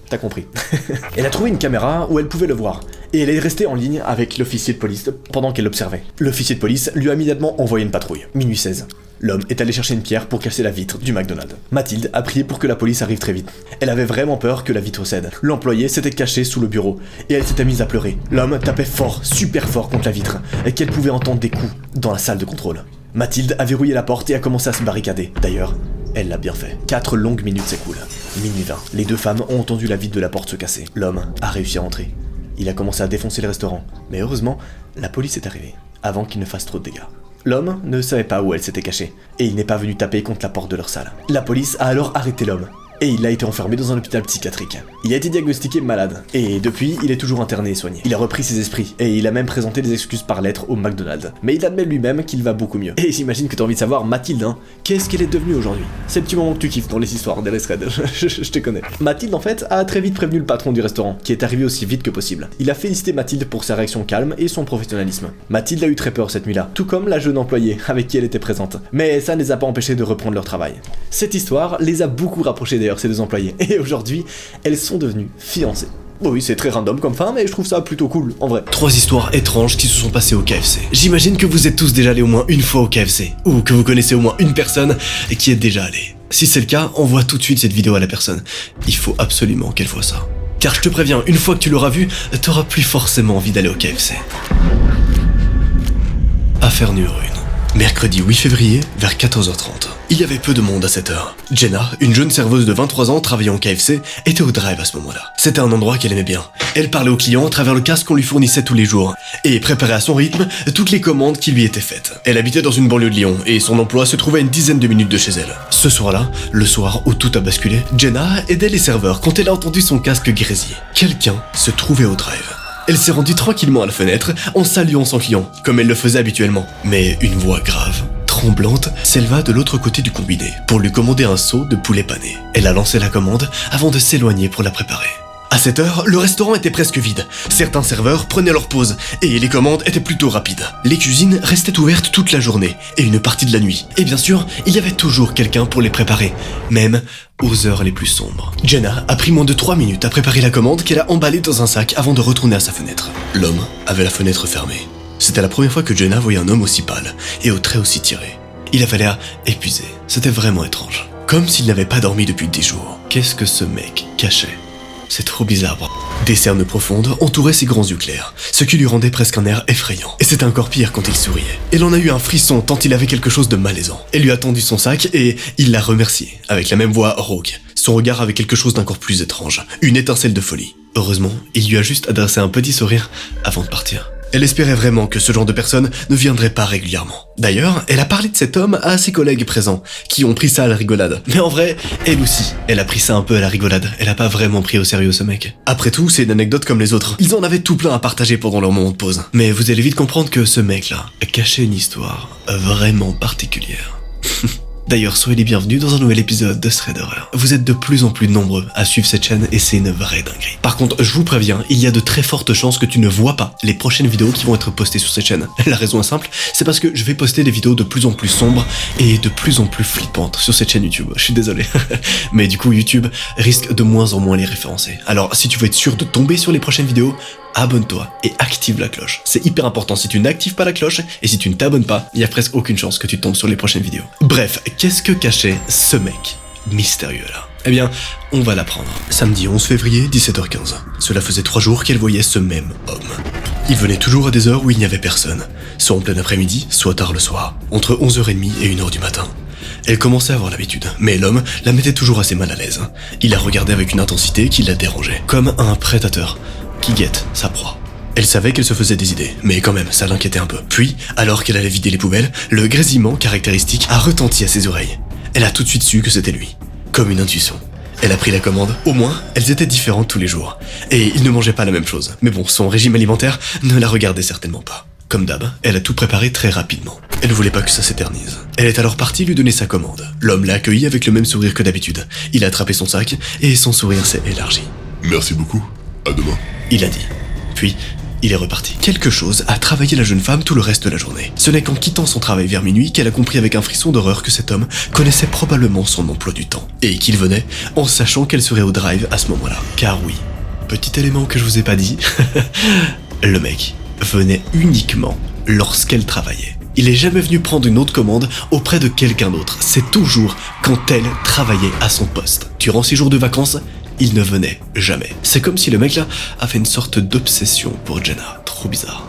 Speaker 1: t'as compris. Elle a trouvé une caméra où elle pouvait le voir. Et elle est restée en ligne avec l'officier de police pendant qu'elle l'observait. L'officier de police lui a immédiatement envoyé une patrouille. Minuit 16. L'homme est allé chercher une pierre pour casser la vitre du McDonald's. Mathilde a prié pour que la police arrive très vite. Elle avait vraiment peur que la vitre cède. L'employé s'était caché sous le bureau et elle s'était mise à pleurer. L'homme tapait fort, super fort contre la vitre et qu'elle pouvait entendre des coups dans la salle de contrôle. Mathilde a verrouillé la porte et a commencé à se barricader. D'ailleurs, elle l'a bien fait. 4 longues minutes s'écoulent. Minuit 20. Les deux femmes ont entendu la vitre de la porte se casser. L'homme a réussi à entrer. Il a commencé à défoncer le restaurant. Mais heureusement, la police est arrivée avant qu'il ne fasse trop de dégâts. L'homme ne savait pas où elle s'était cachée, et il n'est pas venu taper contre la porte de leur salle. La police a alors arrêté l'homme, et il a été enfermé dans un hôpital psychiatrique. Il a été diagnostiqué malade, et depuis, il est toujours interné et soigné. Il a repris ses esprits, et il a même présenté des excuses par lettre au McDonald's. Mais il admet lui-même qu'il va beaucoup mieux. Et j'imagine que t'as envie de savoir, Mathilde, qu'est-ce qu'elle est devenue aujourd'hui? C'est le petit moment que tu kiffes dans les histoires des Red. Je te connais. Mathilde, en fait, a très vite prévenu le patron du restaurant, qui est arrivé aussi vite que possible. Il a félicité Mathilde pour sa réaction calme et son professionnalisme. Mathilde a eu très peur cette nuit-là, tout comme la jeune employée avec qui elle était présente. Mais ça ne les a pas empêchés de reprendre leur travail. Cette histoire les a beaucoup rapprochés d'ailleurs, ces deux employés. Et aujourd'hui, elles sont devenues fiancées. Oui, c'est très random comme fin, mais je trouve ça plutôt cool, en vrai.
Speaker 3: 3 histoires étranges qui se sont passées au KFC. J'imagine que vous êtes tous déjà allés au moins une fois au KFC, ou que vous connaissez au moins une personne qui est déjà allée. Si c'est le cas, envoie tout de suite cette vidéo à la personne. Il faut absolument qu'elle voie ça. Car je te préviens, une fois que tu l'auras vu, t'auras plus forcément envie d'aller au KFC. Affaire numéro 1. Mercredi 8 février, vers 14h30. Il y avait peu de monde à cette heure. Jenna, une jeune serveuse de 23 ans travaillant au KFC, était au drive à ce moment-là. C'était un endroit qu'elle aimait bien. Elle parlait aux clients à travers le casque qu'on lui fournissait tous les jours, et préparait à son rythme toutes les commandes qui lui étaient faites. Elle habitait dans une banlieue de Lyon, et son emploi se trouvait à une dizaine de minutes de chez elle. Ce soir-là, le soir où tout a basculé, Jenna aidait les serveurs quand elle a entendu son casque grésiller. Quelqu'un se trouvait au drive. Elle s'est rendue tranquillement à la fenêtre en saluant son client, comme elle le faisait habituellement. Mais une voix grave, tremblante, s'éleva de l'autre côté du combiné pour lui commander un seau de poulet pané. Elle a lancé la commande avant de s'éloigner pour la préparer. À cette heure, le restaurant était presque vide. Certains serveurs prenaient leur pause et les commandes étaient plutôt rapides. Les cuisines restaient ouvertes toute la journée et une partie de la nuit. Et bien sûr, il y avait toujours quelqu'un pour les préparer, même aux heures les plus sombres. Jenna a pris moins de 3 minutes à préparer la commande qu'elle a emballée dans un sac avant de retourner à sa fenêtre. L'homme avait la fenêtre fermée. C'était la première fois que Jenna voyait un homme aussi pâle et aux traits aussi tirés. Il avait l'air épuisé. C'était vraiment étrange. Comme s'il n'avait pas dormi depuis des jours. Qu'est-ce que ce mec cachait ? C'est trop bizarre, bro. Des cernes profondes entouraient ses grands yeux clairs, ce qui lui rendait presque un air effrayant. Et c'était encore pire quand il souriait. Elle en a eu un frisson tant il avait quelque chose de malaisant. Elle lui a tendu son sac et il l'a remercié, avec la même voix rauque. Son regard avait quelque chose d'encore plus étrange, une étincelle de folie. Heureusement, il lui a juste adressé un petit sourire avant de partir. Elle espérait vraiment que ce genre de personne ne viendrait pas régulièrement. D'ailleurs, elle a parlé de cet homme à ses collègues présents, qui ont pris ça à la rigolade. Mais en vrai, elle aussi, elle a pris ça un peu à la rigolade. Elle a pas vraiment pris au sérieux ce mec. Après tout, c'est une anecdote comme les autres. Ils en avaient tout plein à partager pendant leur moment de pause. Mais vous allez vite comprendre que ce mec-là cachait une histoire vraiment particulière. D'ailleurs, soyez les bienvenus dans un nouvel épisode de Thread Horror. Vous êtes de plus en plus nombreux à suivre cette chaîne et c'est une vraie dinguerie. Par contre, je vous préviens, il y a de très fortes chances que tu ne vois pas les prochaines vidéos qui vont être postées sur cette chaîne. La raison est simple, c'est parce que je vais poster des vidéos de plus en plus sombres et de plus en plus flippantes sur cette chaîne YouTube. Je suis désolé. Mais du coup, YouTube risque de moins en moins les référencer. Alors, si tu veux être sûr de tomber sur les prochaines vidéos, abonne-toi et active la cloche. C'est hyper important, si tu n'actives pas la cloche et si tu ne t'abonnes pas, il y a presque aucune chance que tu tombes sur les prochaines vidéos. Bref, qu'est-ce que cachait ce mec mystérieux là ? Eh bien, on va l'apprendre. Samedi 11 février, 17h15. Cela faisait 3 jours qu'elle voyait ce même homme. Il venait toujours à des heures où il n'y avait personne, soit en plein après-midi, soit tard le soir, entre 11h30 et 1h du matin. Elle commençait à avoir l'habitude, mais l'homme la mettait toujours assez mal à l'aise. Il la regardait avec une intensité qui la dérangeait, comme un prédateur qui guette sa proie. Elle savait qu'elle se faisait des idées, mais quand même, ça l'inquiétait un peu. Puis, alors qu'elle allait vider les poubelles, le grésillement caractéristique a retenti à ses oreilles. Elle a tout de suite su que c'était lui, comme une intuition. Elle a pris la commande. Au moins, elles étaient différentes tous les jours. Et ils ne mangeaient pas la même chose. Mais bon, son régime alimentaire ne la regardait certainement pas. Comme d'hab, elle a tout préparé très rapidement. Elle ne voulait pas que ça s'éternise. Elle est alors partie lui donner sa commande. L'homme l'a accueilli avec le même sourire que d'habitude. Il a attrapé son sac et son sourire s'est élargi.
Speaker 2: Merci beaucoup. À demain.
Speaker 3: Il a dit. Puis, il est reparti. Quelque chose a travaillé la jeune femme tout le reste de la journée. Ce n'est qu'en quittant son travail vers minuit qu'elle a compris avec un frisson d'horreur que cet homme connaissait probablement son emploi du temps. Et qu'il venait en sachant qu'elle serait au drive à ce moment-là. Car oui, petit élément que je vous ai pas dit, le mec venait uniquement lorsqu'elle travaillait. Il est jamais venu prendre une autre commande auprès de quelqu'un d'autre. C'est toujours quand elle travaillait à son poste. Durant ses jours de vacances, il ne venait jamais. C'est comme si le mec là avait une sorte d'obsession pour Jenna. Trop bizarre.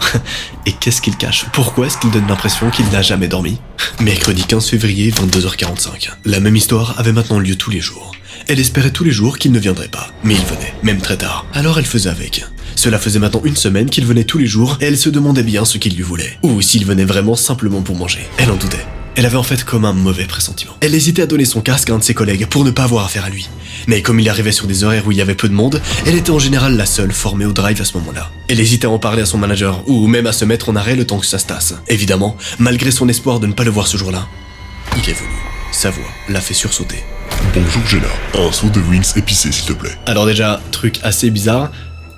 Speaker 3: Et qu'est-ce qu'il cache? Pourquoi est-ce qu'il donne l'impression qu'il n'a jamais dormi? Mercredi 15 février, 22h45. La même histoire avait maintenant lieu tous les jours. Elle espérait tous les jours qu'il ne viendrait pas, mais il venait, même très tard. Alors elle faisait avec. Cela faisait maintenant une semaine qu'il venait tous les jours et elle se demandait bien ce qu'il lui voulait. Ou s'il venait vraiment simplement pour manger. Elle en doutait. Elle avait en fait comme un mauvais pressentiment. Elle hésitait à donner son casque à un de ses collègues pour ne pas avoir affaire à lui. Mais comme il arrivait sur des horaires où il y avait peu de monde, elle était en général la seule formée au drive à ce moment-là. Elle hésitait à en parler à son manager, ou même à se mettre en arrêt le temps que ça se tasse. Évidemment, malgré son espoir de ne pas le voir ce jour-là, il est venu. Sa voix l'a fait sursauter.
Speaker 2: Bonjour Jenna, un saut de wings épicé s'il te plaît.
Speaker 3: Alors déjà, truc assez bizarre,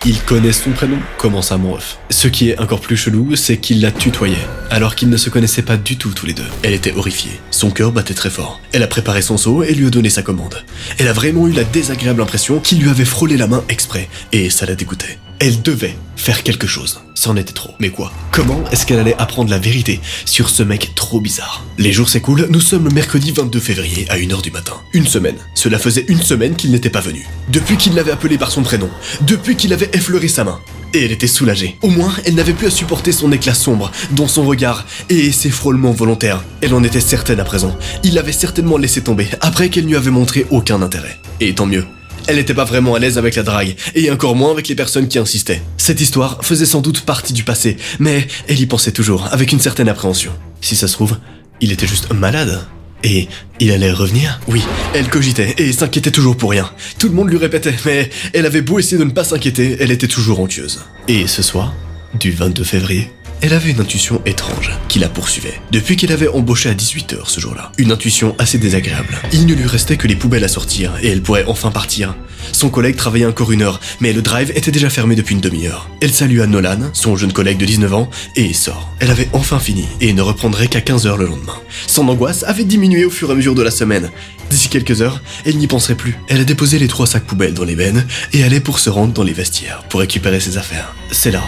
Speaker 3: il connaît son prénom, comment ça mon ref. Ce qui est encore plus chelou, c'est qu'il la tutoyait, alors qu'ils ne se connaissaient pas du tout tous les deux. Elle était horrifiée, son cœur battait très fort. Elle a préparé son seau et lui a donné sa commande. Elle a vraiment eu la désagréable impression qu'il lui avait frôlé la main exprès, et ça la dégoûtait. Elle devait faire quelque chose. C'en était trop. Mais quoi? Comment est-ce qu'elle allait apprendre la vérité sur ce mec trop bizarre? Les jours s'écoulent, nous sommes le mercredi 22 février à 1h du matin. Une semaine. Cela faisait une semaine qu'il n'était pas venu. Depuis qu'il l'avait appelé par son prénom. Depuis qu'il avait effleuré sa main. Et elle était soulagée. Au moins, elle n'avait plus à supporter son éclat sombre, dans son regard, et ses frôlements volontaires. Elle en était certaine à présent. Il l'avait certainement laissé tomber, après qu'elle ne lui avait montré aucun intérêt. Et tant mieux. Elle n'était pas vraiment à l'aise avec la drague, et encore moins avec les personnes qui insistaient. Cette histoire faisait sans doute partie du passé, mais elle y pensait toujours, avec une certaine appréhension. Si ça se trouve, il était juste malade. Et il allait revenir? Oui, elle cogitait et s'inquiétait toujours pour rien. Tout le monde lui répétait, mais elle avait beau essayer de ne pas s'inquiéter, elle était toujours anxieuse. Et ce soir, du 22 février, elle avait une intuition étrange qui la poursuivait. Depuis qu'elle avait embauché à 18h ce jour-là. Une intuition assez désagréable. Il ne lui restait que les poubelles à sortir et elle pourrait enfin partir. Son collègue travaillait encore 1 heure, mais le drive était déjà fermé depuis une demi-heure. Elle salua Nolan, son jeune collègue de 19 ans, et sort. Elle avait enfin fini et ne reprendrait qu'à 15h le lendemain. Son angoisse avait diminué au fur et à mesure de la semaine. D'ici quelques heures, elle n'y penserait plus. Elle a déposé les 3 sacs poubelles dans les bennes et allait pour se rendre dans les vestiaires pour récupérer ses affaires. C'est là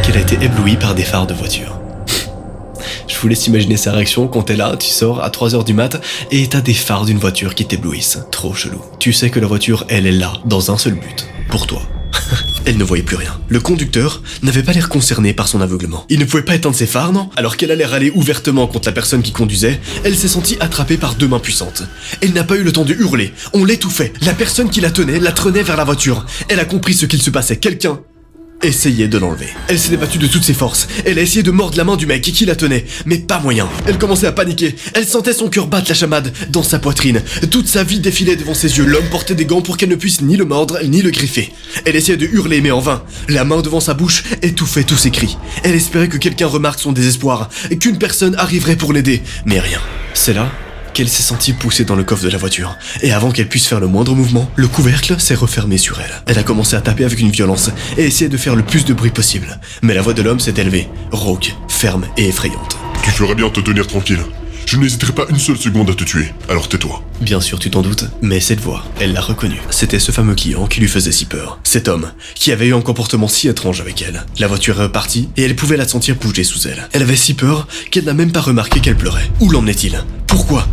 Speaker 3: qu'elle a été éblouie par des phares de voiture. Je vous laisse imaginer sa réaction quand t'es là, tu sors à 3h du mat et t'as des phares d'une voiture qui t'éblouissent. Trop chelou. Tu sais que la voiture, elle est là, dans un seul but. Pour toi. Elle ne voyait plus rien. Le conducteur n'avait pas l'air concerné par son aveuglement. Il ne pouvait pas éteindre ses phares, non? Alors qu'elle allait râler ouvertement contre la personne qui conduisait, elle s'est sentie attrapée par 2 mains puissantes. Elle n'a pas eu le temps de hurler. On l'étouffait. La personne qui la tenait vers la voiture. Elle a compris ce qu'il se passait. Quelqu'un essayait de l'enlever. Elle s'est débattue de toutes ses forces. Elle a essayé de mordre la main du mec qui la tenait, mais pas moyen. Elle commençait à paniquer. Elle sentait son cœur battre la chamade dans sa poitrine. Toute sa vie défilait devant ses yeux. L'homme portait des gants pour qu'elle ne puisse ni le mordre, ni le griffer. Elle essayait de hurler, mais en vain. La main devant sa bouche étouffait tous ses cris. Elle espérait que quelqu'un remarque son désespoir, qu'une personne arriverait pour l'aider, mais rien. C'est là qu'elle s'est sentie poussée dans le coffre de la voiture. Et avant qu'elle puisse faire le moindre mouvement, le couvercle s'est refermé sur elle. Elle a commencé à taper avec une violence et essayer de faire le plus de bruit possible. Mais la voix de l'homme s'est élevée, rauque, ferme et effrayante.
Speaker 2: Tu ferais bien te tenir tranquille. Je n'hésiterai pas une seule seconde à te tuer, alors tais-toi.
Speaker 3: Bien sûr, tu t'en doutes, mais cette voix, elle l'a reconnue. C'était ce fameux client qui lui faisait si peur. Cet homme, qui avait eu un comportement si étrange avec elle. La voiture est repartie, et elle pouvait la sentir bouger sous elle. Elle avait si peur qu'elle n'a même pas remarqué qu'elle pleurait. Où l'emmenait-il? Pourquoi?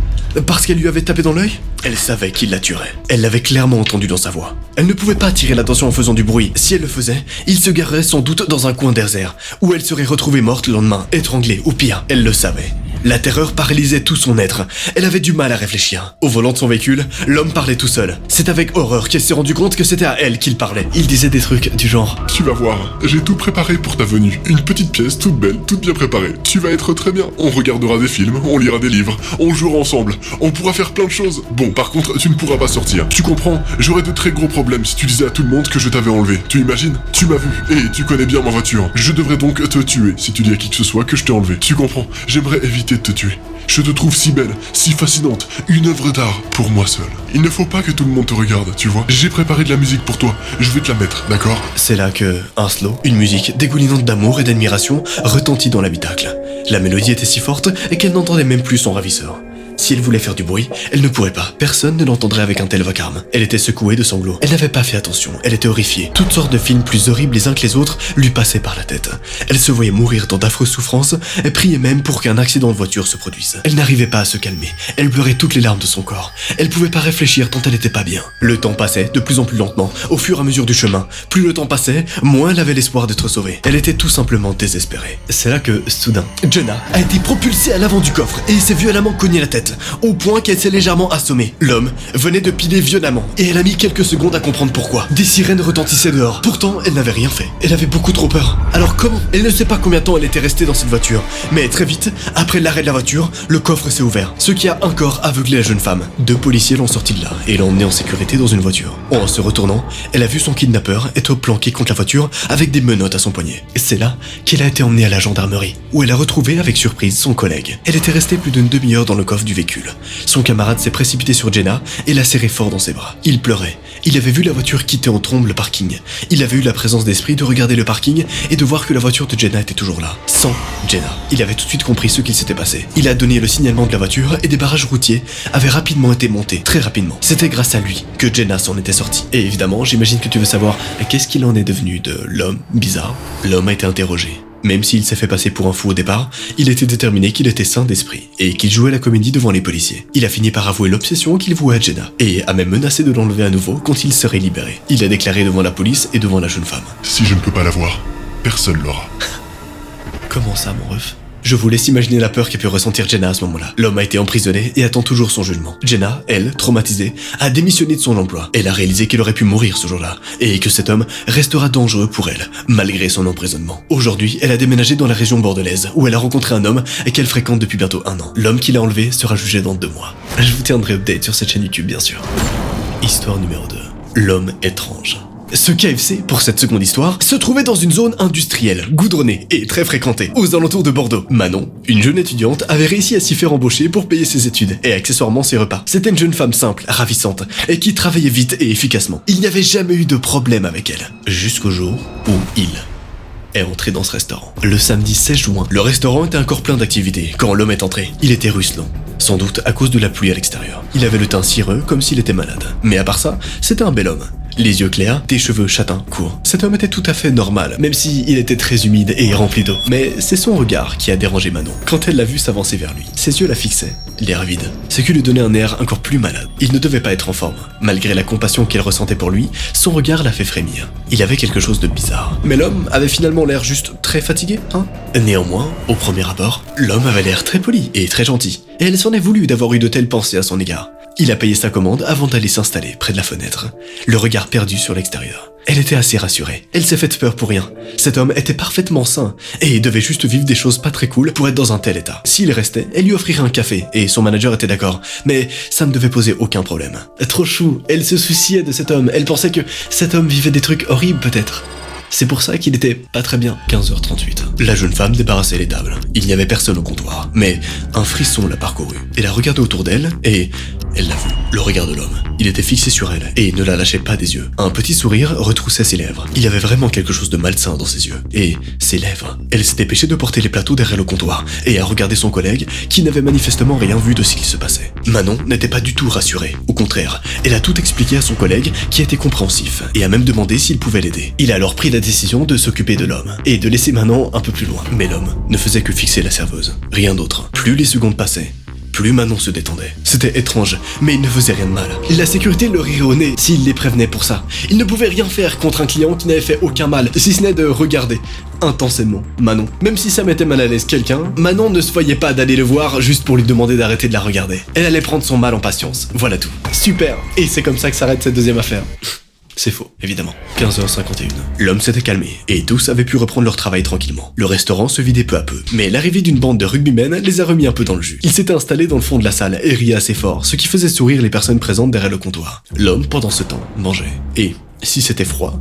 Speaker 3: Parce qu'elle lui avait tapé dans l'œil? Elle savait qu'il la tuerait. Elle l'avait clairement entendu dans sa voix. Elle ne pouvait pas attirer l'attention en faisant du bruit. Si elle le faisait, il se garerait sans doute dans un coin désert, où elle serait retrouvée morte le lendemain, étranglée, ou pire, elle le savait. La terreur paralysait tout son être. Elle avait du mal à réfléchir. Au volant de son véhicule, l'homme parlait tout seul. C'est avec horreur qu'elle s'est rendu compte que c'était à elle qu'il parlait. Il disait des trucs du genre:
Speaker 2: Tu vas voir, j'ai tout préparé pour ta venue. Une petite pièce toute belle, toute bien préparée. Tu vas être très bien. On regardera des films, on lira des livres, on jouera ensemble. On pourra faire plein de choses. Bon, par contre, tu ne pourras pas sortir. Tu comprends? J'aurais de très gros problèmes si tu disais à tout le monde que je t'avais enlevé. Tu imagines? Tu m'as vu, et tu connais bien ma voiture. Je devrais donc te tuer si tu dis à qui que ce soit que je t'ai enlevé. Tu comprends? J'aimerais éviter de te tuer. Je te trouve si belle, si fascinante, une œuvre d'art pour moi seul. Il ne faut pas que tout le monde te regarde, tu vois. J'ai préparé de la musique pour toi, je vais te la mettre, d'accord?
Speaker 3: C'est là que, un slow, une musique dégoulinante d'amour et d'admiration retentit dans l'habitacle. La mélodie était si forte qu'elle n'entendait même plus son ravisseur. Si elle voulait faire du bruit, elle ne pourrait pas. Personne ne l'entendrait avec un tel vacarme. Elle était secouée de sanglots. Elle n'avait pas fait attention. Elle était horrifiée. Toutes sortes de films plus horribles les uns que les autres lui passaient par la tête. Elle se voyait mourir dans d'affreuses souffrances et priait même pour qu'un accident de voiture se produise. Elle n'arrivait pas à se calmer. Elle pleurait toutes les larmes de son corps. Elle pouvait pas réfléchir tant elle était pas bien. Le temps passait de plus en plus lentement, au fur et à mesure du chemin. Plus le temps passait, moins elle avait l'espoir d'être sauvée. Elle était tout simplement désespérée. C'est là que, soudain, Jenna a été propulsée à l'avant du coffre et s'est violemment cogné la tête, au point qu'elle s'est légèrement assommée. L'homme venait de piler violemment et elle a mis quelques secondes à comprendre pourquoi. Des sirènes retentissaient dehors. Pourtant, elle n'avait rien fait. Elle avait beaucoup trop peur. Alors comment? Elle ne sait pas combien de temps elle était restée dans cette voiture. Mais très vite, après l'arrêt de la voiture, le coffre s'est ouvert, ce qui a encore aveuglé la jeune femme. 2 policiers l'ont sortie de là et l'ont emmenée en sécurité dans une voiture. En se retournant, elle a vu son kidnappeur être planqué contre la voiture avec des menottes à son poignet. C'est là qu'elle a été emmenée à la gendarmerie, où elle a retrouvé avec surprise son collègue. Elle était restée plus d'une demi-heure dans le coffre du véhicule. Son camarade s'est précipité sur Jenna et l'a serré fort dans ses bras. Il pleurait. Il avait vu la voiture quitter en trombe le parking. Il avait eu la présence d'esprit de regarder le parking et de voir que la voiture de Jenna était toujours là, sans Jenna. Il avait tout de suite compris ce qu'il s'était passé. Il a donné le signalement de la voiture et des barrages routiers avaient rapidement été montés, très rapidement. C'était grâce à lui que Jenna s'en était sortie. Et évidemment, j'imagine que tu veux savoir qu'est-ce qu'il en est devenu de l'homme bizarre. L'homme a été interrogé. Même s'il s'est fait passer pour un fou au départ, il était déterminé qu'il était sain d'esprit et qu'il jouait la comédie devant les policiers. Il a fini par avouer l'obsession qu'il vouait à Jenna et a même menacé de l'enlever à nouveau quand il serait libéré. Il a déclaré devant la police et devant la jeune femme:
Speaker 2: Si je ne peux pas la voir, personne l'aura.
Speaker 3: Comment ça, mon ref? Je vous laisse imaginer la peur qu'a pu ressentir Jenna à ce moment-là. L'homme a été emprisonné et attend toujours son jugement. Jenna, elle, traumatisée, a démissionné de son emploi. Elle a réalisé qu'elle aurait pu mourir ce jour-là et que cet homme restera dangereux pour elle, malgré son emprisonnement. Aujourd'hui, elle a déménagé dans la région bordelaise, où elle a rencontré un homme qu'elle fréquente depuis bientôt 1 an. L'homme qui l'a enlevé sera jugé dans 2 mois. Je vous tiendrai update sur cette chaîne YouTube, bien sûr. Histoire numéro 2. L'homme étrange. Ce KFC, pour cette seconde histoire, se trouvait dans une zone industrielle, goudronnée et très fréquentée, aux alentours de Bordeaux. Manon, une jeune étudiante, avait réussi à s'y faire embaucher pour payer ses études et accessoirement ses repas. C'était une jeune femme simple, ravissante, et qui travaillait vite et efficacement. Il n'y avait jamais eu de problème avec elle, jusqu'au jour où il est entré dans ce restaurant. Le samedi 16 juin, le restaurant était encore plein d'activités. Quand l'homme est entré, il était ruisselant. Sans doute à cause de la pluie à l'extérieur. Il avait le teint cireux comme s'il était malade. Mais à part ça, c'était un bel homme. Les yeux clairs, des cheveux châtains courts. Cet homme était tout à fait normal, même s'il était très humide et rempli d'eau. Mais c'est son regard qui a dérangé Manon, quand elle l'a vu s'avancer vers lui. Ses yeux la fixaient, l'air vide, ce qui lui donnait un air encore plus malade. Il ne devait pas être en forme. Malgré la compassion qu'elle ressentait pour lui, son regard l'a fait frémir. Il avait quelque chose de bizarre. Mais l'homme avait finalement l'air juste très fatigué, hein? Néanmoins, au premier abord, l'homme avait l'air très poli et très gentil. Et elle s'en est voulu d'avoir eu de telles pensées à son égard. Il a payé sa commande avant d'aller s'installer près de la fenêtre, le regard perdu sur l'extérieur. Elle était assez rassurée. Elle s'est faite peur pour rien. Cet homme était parfaitement sain et devait juste vivre des choses pas très cool pour être dans un tel état. S'il restait, elle lui offrirait un café et son manager était d'accord, mais ça ne devait poser aucun problème. Trop chou, elle se souciait de cet homme. Elle pensait que cet homme vivait des trucs horribles peut-être. C'est pour ça qu'il était pas très bien. 15h38. La jeune femme débarrassait les tables. Il n'y avait personne au comptoir, mais un frisson l'a parcouru. Elle a regardé autour d'elle et elle l'a vu. Le regard de l'homme. Il était fixé sur elle et ne la lâchait pas des yeux. Un petit sourire retroussait ses lèvres. Il y avait vraiment quelque chose de malsain dans ses yeux. Et ses lèvres. Elle s'est dépêchée de porter les plateaux derrière le comptoir et a regardé son collègue qui n'avait manifestement rien vu de ce qui se passait. Manon n'était pas du tout rassurée. Au contraire, elle a tout expliqué à son collègue qui était compréhensif et a même demandé s'il pouvait l'aider. Il a alors pris la décision de s'occuper de l'homme et de laisser Manon un peu plus loin. Mais l'homme ne faisait que fixer la serveuse. Rien d'autre. Plus les secondes passaient, plus Manon se détendait. C'était étrange, mais il ne faisait rien de mal. La sécurité leur rirait au nez s'il les prévenait pour ça. Ils ne pouvaient rien faire contre un client qui n'avait fait aucun mal, si ce n'est de regarder intensément Manon. Même si ça mettait mal à l'aise quelqu'un, Manon ne se voyait pas d'aller le voir juste pour lui demander d'arrêter de la regarder. Elle allait prendre son mal en patience, voilà tout. Super. Et c'est comme ça que s'arrête cette deuxième affaire. C'est faux, évidemment. 15h51. L'homme s'était calmé, et tous avaient pu reprendre leur travail tranquillement. Le restaurant se vidait peu à peu, mais l'arrivée d'une bande de rugbymen les a remis un peu dans le jus. Ils s'étaient installés dans le fond de la salle et riaient assez fort, ce qui faisait sourire les personnes présentes derrière le comptoir. L'homme, pendant ce temps, mangeait. Et, si c'était froid,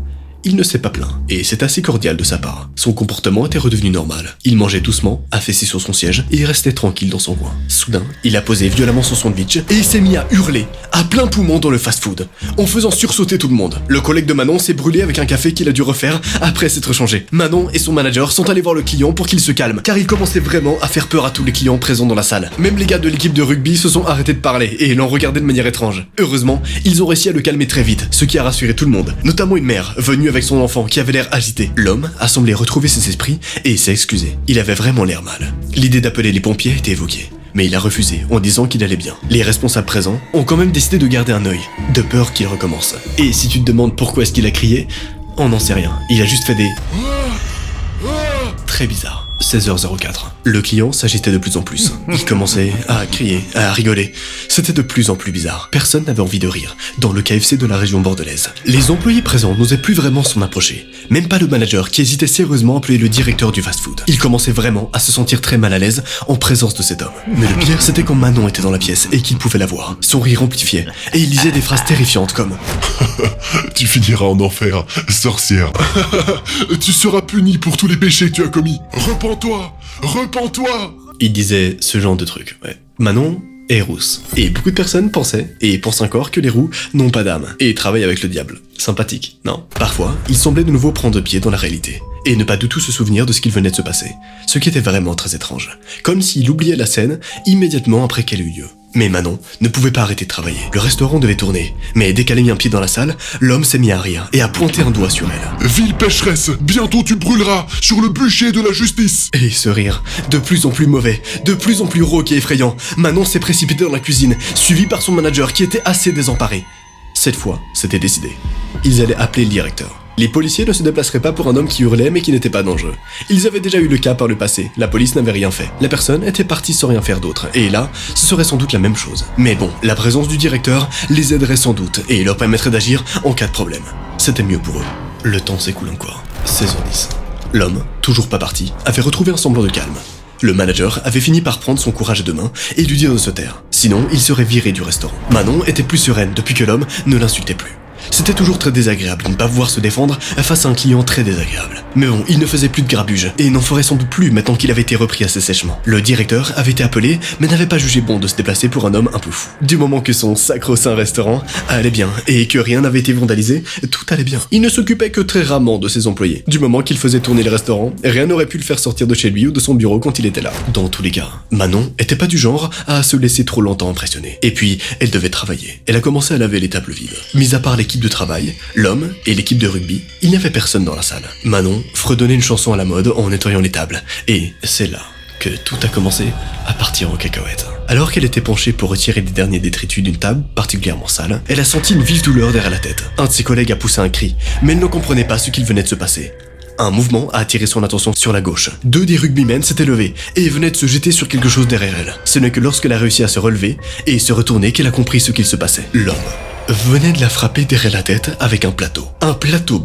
Speaker 3: il ne s'est pas plaint, et c'est assez cordial de sa part. Son comportement était redevenu normal. Il mangeait doucement, affaissé sur son siège, et restait tranquille dans son coin. Soudain, il a posé violemment son sandwich, et il s'est mis à hurler, à plein poumon dans le fast-food, en faisant sursauter tout le monde. Le collègue de Manon s'est brûlé avec un café qu'il a dû refaire après s'être changé. Manon et son manager sont allés voir le client pour qu'il se calme, car il commençait vraiment à faire peur à tous les clients présents dans la salle. Même les gars de l'équipe de rugby se sont arrêtés de parler, et l'ont regardé de manière étrange. Heureusement, ils ont réussi à le calmer très vite, ce qui a rassuré tout le monde, notamment une mère, venue avec son enfant qui avait l'air agité. L'homme a semblé retrouver ses esprits et s'est excusé. Il avait vraiment l'air mal. L'idée d'appeler les pompiers a été évoquée, mais il a refusé en disant qu'il allait bien. Les responsables présents ont quand même décidé de garder un œil, de peur qu'il recommence. Et si tu te demandes pourquoi est-ce qu'il a crié, on n'en sait rien. Il a juste fait des... très bizarre. 16h04. Le client s'agitait de plus en plus. Il commençait à crier, à rigoler. C'était de plus en plus bizarre. Personne n'avait envie de rire dans le KFC de la région bordelaise. Les employés présents n'osaient plus vraiment s'en approcher. Même pas le manager qui hésitait sérieusement à appeler le directeur du fast-food. Il commençait vraiment à se sentir très mal à l'aise en présence de cet homme. Mais le pire, c'était quand Manon était dans la pièce et qu'il pouvait la voir. Son rire amplifiait et il disait des phrases terrifiantes comme
Speaker 2: Tu finiras en enfer, sorcière. Tu seras puni pour tous les péchés que tu as commis. Repens-toi, repens-toi.
Speaker 3: Il disait ce genre de trucs, ouais. Manon est rousse. Et beaucoup de personnes pensaient, et pensent encore, que les roux n'ont pas d'âme, et travaillent avec le diable. Sympathique, non? Parfois, il semblait de nouveau prendre pied dans la réalité, et ne pas du tout se souvenir de ce qu'il venait de se passer, ce qui était vraiment très étrange. Comme s'il oubliait la scène immédiatement après qu'elle eut lieu. Mais Manon ne pouvait pas arrêter de travailler. Le restaurant devait tourner, mais dès qu'elle a mis un pied dans la salle, l'homme s'est mis à rire et à pointer un doigt sur elle.
Speaker 2: Ville pécheresse, bientôt tu brûleras sur le bûcher de la justice.
Speaker 3: Et ce rire, de plus en plus mauvais, de plus en plus rauque et effrayant, Manon s'est précipitée dans la cuisine, suivie par son manager qui était assez désemparé. Cette fois, c'était décidé. Ils allaient appeler le directeur. Les policiers ne se déplaceraient pas pour un homme qui hurlait mais qui n'était pas dangereux. Ils avaient déjà eu le cas par le passé, la police n'avait rien fait. La personne était partie sans rien faire d'autre, et là, ce serait sans doute la même chose. Mais bon, la présence du directeur les aiderait sans doute, et leur permettrait d'agir en cas de problème. C'était mieux pour eux. Le temps s'écoule encore. 16h10. L'homme, toujours pas parti, avait retrouvé un semblant de calme. Le manager avait fini par prendre son courage à deux mains et lui dire de se taire. Sinon, il serait viré du restaurant. Manon était plus sereine depuis que l'homme ne l'insultait plus. C'était toujours très désagréable de ne pas pouvoir se défendre face à un client très désagréable. Mais bon, il ne faisait plus de grabuge, et n'en ferait sans doute plus maintenant qu'il avait été repris assez sèchement. Le directeur avait été appelé, mais n'avait pas jugé bon de se déplacer pour un homme un peu fou. Du moment que son sacro-saint restaurant allait bien, et que rien n'avait été vandalisé, tout allait bien. Il ne s'occupait que très rarement de ses employés. Du moment qu'il faisait tourner le restaurant, rien n'aurait pu le faire sortir de chez lui ou de son bureau quand il était là. Dans tous les cas, Manon était pas du genre à se laisser trop longtemps impressionner. Et puis, elle devait travailler. Elle a commencé à laver les tables vides. Mis à part l'équipe de travail, l'homme et l'équipe de rugby, il n'y avait personne dans la salle. Manon fredonnait une chanson à la mode en nettoyant les tables, et c'est là que tout a commencé à partir en cacahuète. Alors qu'elle était penchée pour retirer les derniers détritus d'une table particulièrement sale, elle a senti une vive douleur derrière la tête. Un de ses collègues a poussé un cri, mais elle ne comprenait pas ce qu'il venait de se passer. Un mouvement a attiré son attention sur la gauche. Deux des rugbymen s'étaient levés et venaient de se jeter sur quelque chose derrière elle. Ce n'est que lorsqu'elle a réussi à se relever et se retourner qu'elle a compris ce qu'il se passait. L'homme venait de la frapper derrière la tête avec un plateau. Un plateau,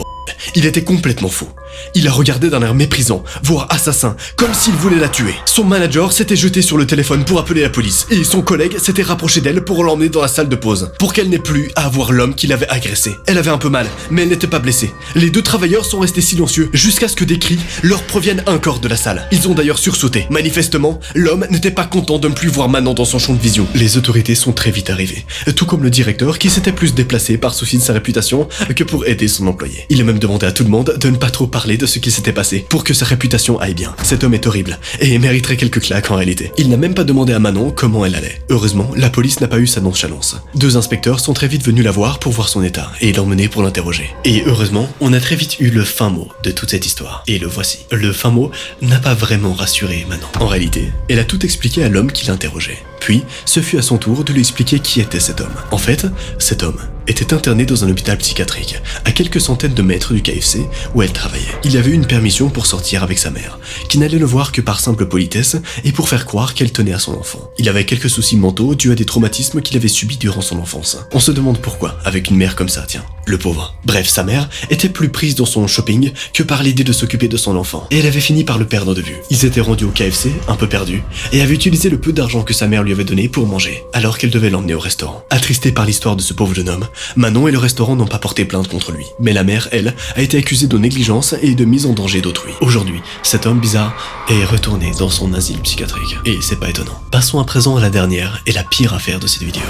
Speaker 3: Il était complètement fou. Il la regardait d'un air méprisant, voire assassin, comme s'il voulait la tuer. Son manager s'était jeté sur le téléphone pour appeler la police, et son collègue s'était rapproché d'elle pour l'emmener dans la salle de pause, pour qu'elle n'ait plus à voir l'homme qui l'avait agressée. Elle avait un peu mal, mais elle n'était pas blessée. Les deux travailleurs sont restés silencieux, jusqu'à ce que des cris leur proviennent encore de la salle. Ils ont d'ailleurs sursauté. Manifestement, l'homme n'était pas content de ne plus voir Manon dans son champ de vision. Les autorités sont très vite arrivées, tout comme le directeur qui s'était plus déplacé par souci de sa réputation que pour aider son employé. Il a même demandé à tout le monde de ne pas trop parler de ce qui s'était passé pour que sa réputation aille bien. Cet homme est horrible et mériterait quelques claques en réalité. Il n'a même pas demandé à Manon comment elle allait. Heureusement, la police n'a pas eu sa nonchalance. Deux inspecteurs sont très vite venus la voir pour voir son état et l'emmener pour l'interroger. Et heureusement, on a très vite eu le fin mot de toute cette histoire. Et le voici. Le fin mot n'a pas vraiment rassuré Manon. En réalité, elle a tout expliqué à l'homme qui l'interrogeait. Puis, ce fut à son tour de lui expliquer qui était cet homme. En fait, cet homme était interné dans un hôpital psychiatrique, à quelques centaines de mètres du KFC où elle travaillait. Il avait eu une permission pour sortir avec sa mère, qui n'allait le voir que par simple politesse et pour faire croire qu'elle tenait à son enfant. Il avait quelques soucis mentaux dus à des traumatismes qu'il avait subis durant son enfance. On se demande pourquoi, avec une mère comme ça, tiens. Le pauvre. Bref, sa mère était plus prise dans son shopping que par l'idée de s'occuper de son enfant, et elle avait fini par le perdre de vue. Ils s'étaient rendus au KFC, un peu perdus, et avait utilisé le peu d'argent que sa mère lui avait donné pour manger, alors qu'elle devait l'emmener au restaurant. Attristée par l'histoire de ce pauvre jeune homme, Manon et le restaurant n'ont pas porté plainte contre lui. Mais la mère, elle, a été accusée de négligence et de mise en danger d'autrui. Aujourd'hui, cet homme bizarre est retourné dans son asile psychiatrique. Et c'est pas étonnant. Passons à présent à la dernière et la pire affaire de cette vidéo.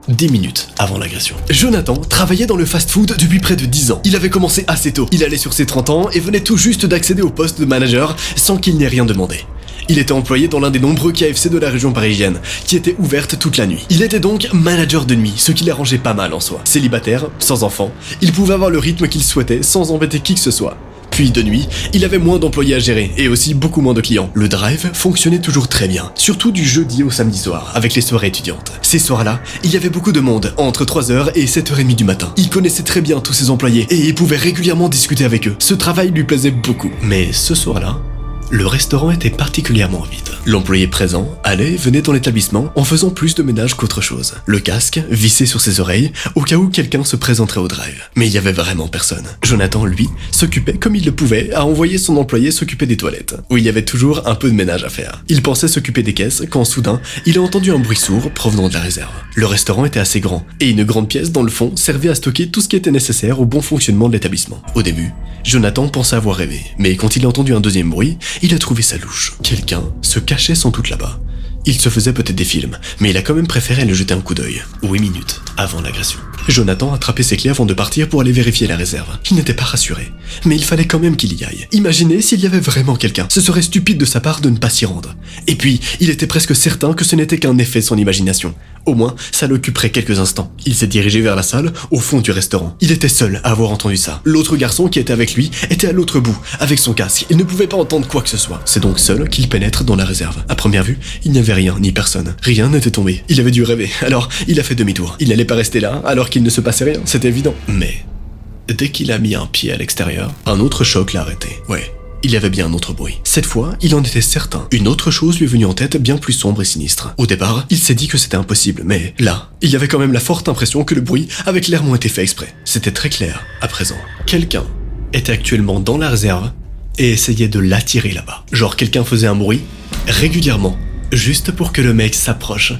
Speaker 3: 10 minutes avant l'agression. Jonathan travaillait dans le fast-food depuis près de 10 ans. Il avait commencé assez tôt. Il allait sur ses 30 ans et venait tout juste d'accéder au poste de manager sans qu'il n'ait rien demandé. Il était employé dans l'un des nombreux KFC de la région parisienne, qui était ouverte toute la nuit. Il était donc manager de nuit, ce qui l'arrangeait pas mal en soi. Célibataire, sans enfant, il pouvait avoir le rythme qu'il souhaitait sans embêter qui que ce soit. Puis de nuit, il avait moins d'employés à gérer et aussi beaucoup moins de clients. Le drive fonctionnait toujours très bien, surtout du jeudi au samedi soir, avec les soirées étudiantes. Ces soirs-là, il y avait beaucoup de monde, entre 3h et 7h30 du matin. Il connaissait très bien tous ses employés et il pouvait régulièrement discuter avec eux. Ce travail lui plaisait beaucoup. Mais ce soir-là, le restaurant était particulièrement vide. L'employé présent allait et venait dans l'établissement en faisant plus de ménage qu'autre chose. Le casque vissé sur ses oreilles au cas où quelqu'un se présenterait au drive. Mais il y avait vraiment personne. Jonathan, lui, s'occupait comme il le pouvait à envoyer son employé s'occuper des toilettes, où il y avait toujours un peu de ménage à faire. Il pensait s'occuper des caisses quand soudain, il a entendu un bruit sourd provenant de la réserve. Le restaurant était assez grand et une grande pièce dans le fond servait à stocker tout ce qui était nécessaire au bon fonctionnement de l'établissement. Au début, Jonathan pensait avoir rêvé, mais quand il a entendu un deuxième bruit, il a trouvé ça louche. Quelqu'un se cachait sans doute là-bas. Il se faisait peut-être des films, mais il a quand même préféré aller jeter un coup d'œil. 8 minutes avant l'agression. Jonathan a attrapé ses clés avant de partir pour aller vérifier la réserve. Il n'était pas rassuré, mais il fallait quand même qu'il y aille. Imaginez s'il y avait vraiment quelqu'un. Ce serait stupide de sa part de ne pas s'y rendre. Et puis, il était presque certain que ce n'était qu'un effet de son imagination. Au moins, ça l'occuperait quelques instants. Il s'est dirigé vers la salle, au fond du restaurant. Il était seul à avoir entendu ça. L'autre garçon qui était avec lui était à l'autre bout, avec son casque. Il ne pouvait pas entendre quoi que ce soit. C'est donc seul qu'il pénètre dans la réserve. À première vue, il n'y avait rien, ni personne. Rien n'était tombé. Il avait dû rêver. Alors, il a fait demi-tour. Il n'allait pas rester là, alors qu'il ne se passait rien. C'était évident. Mais, dès qu'il a mis un pied à l'extérieur, un autre choc l'a arrêté. Ouais. Il y avait bien un autre bruit. Cette fois, il en était certain. Une autre chose lui est venue en tête bien plus sombre et sinistre. Au départ, il s'est dit que c'était impossible, mais là, il y avait quand même la forte impression que le bruit avait clairement été fait exprès. C'était très clair, à présent. Quelqu'un était actuellement dans la réserve et essayait de l'attirer là-bas. Genre quelqu'un faisait un bruit, régulièrement, juste pour que le mec s'approche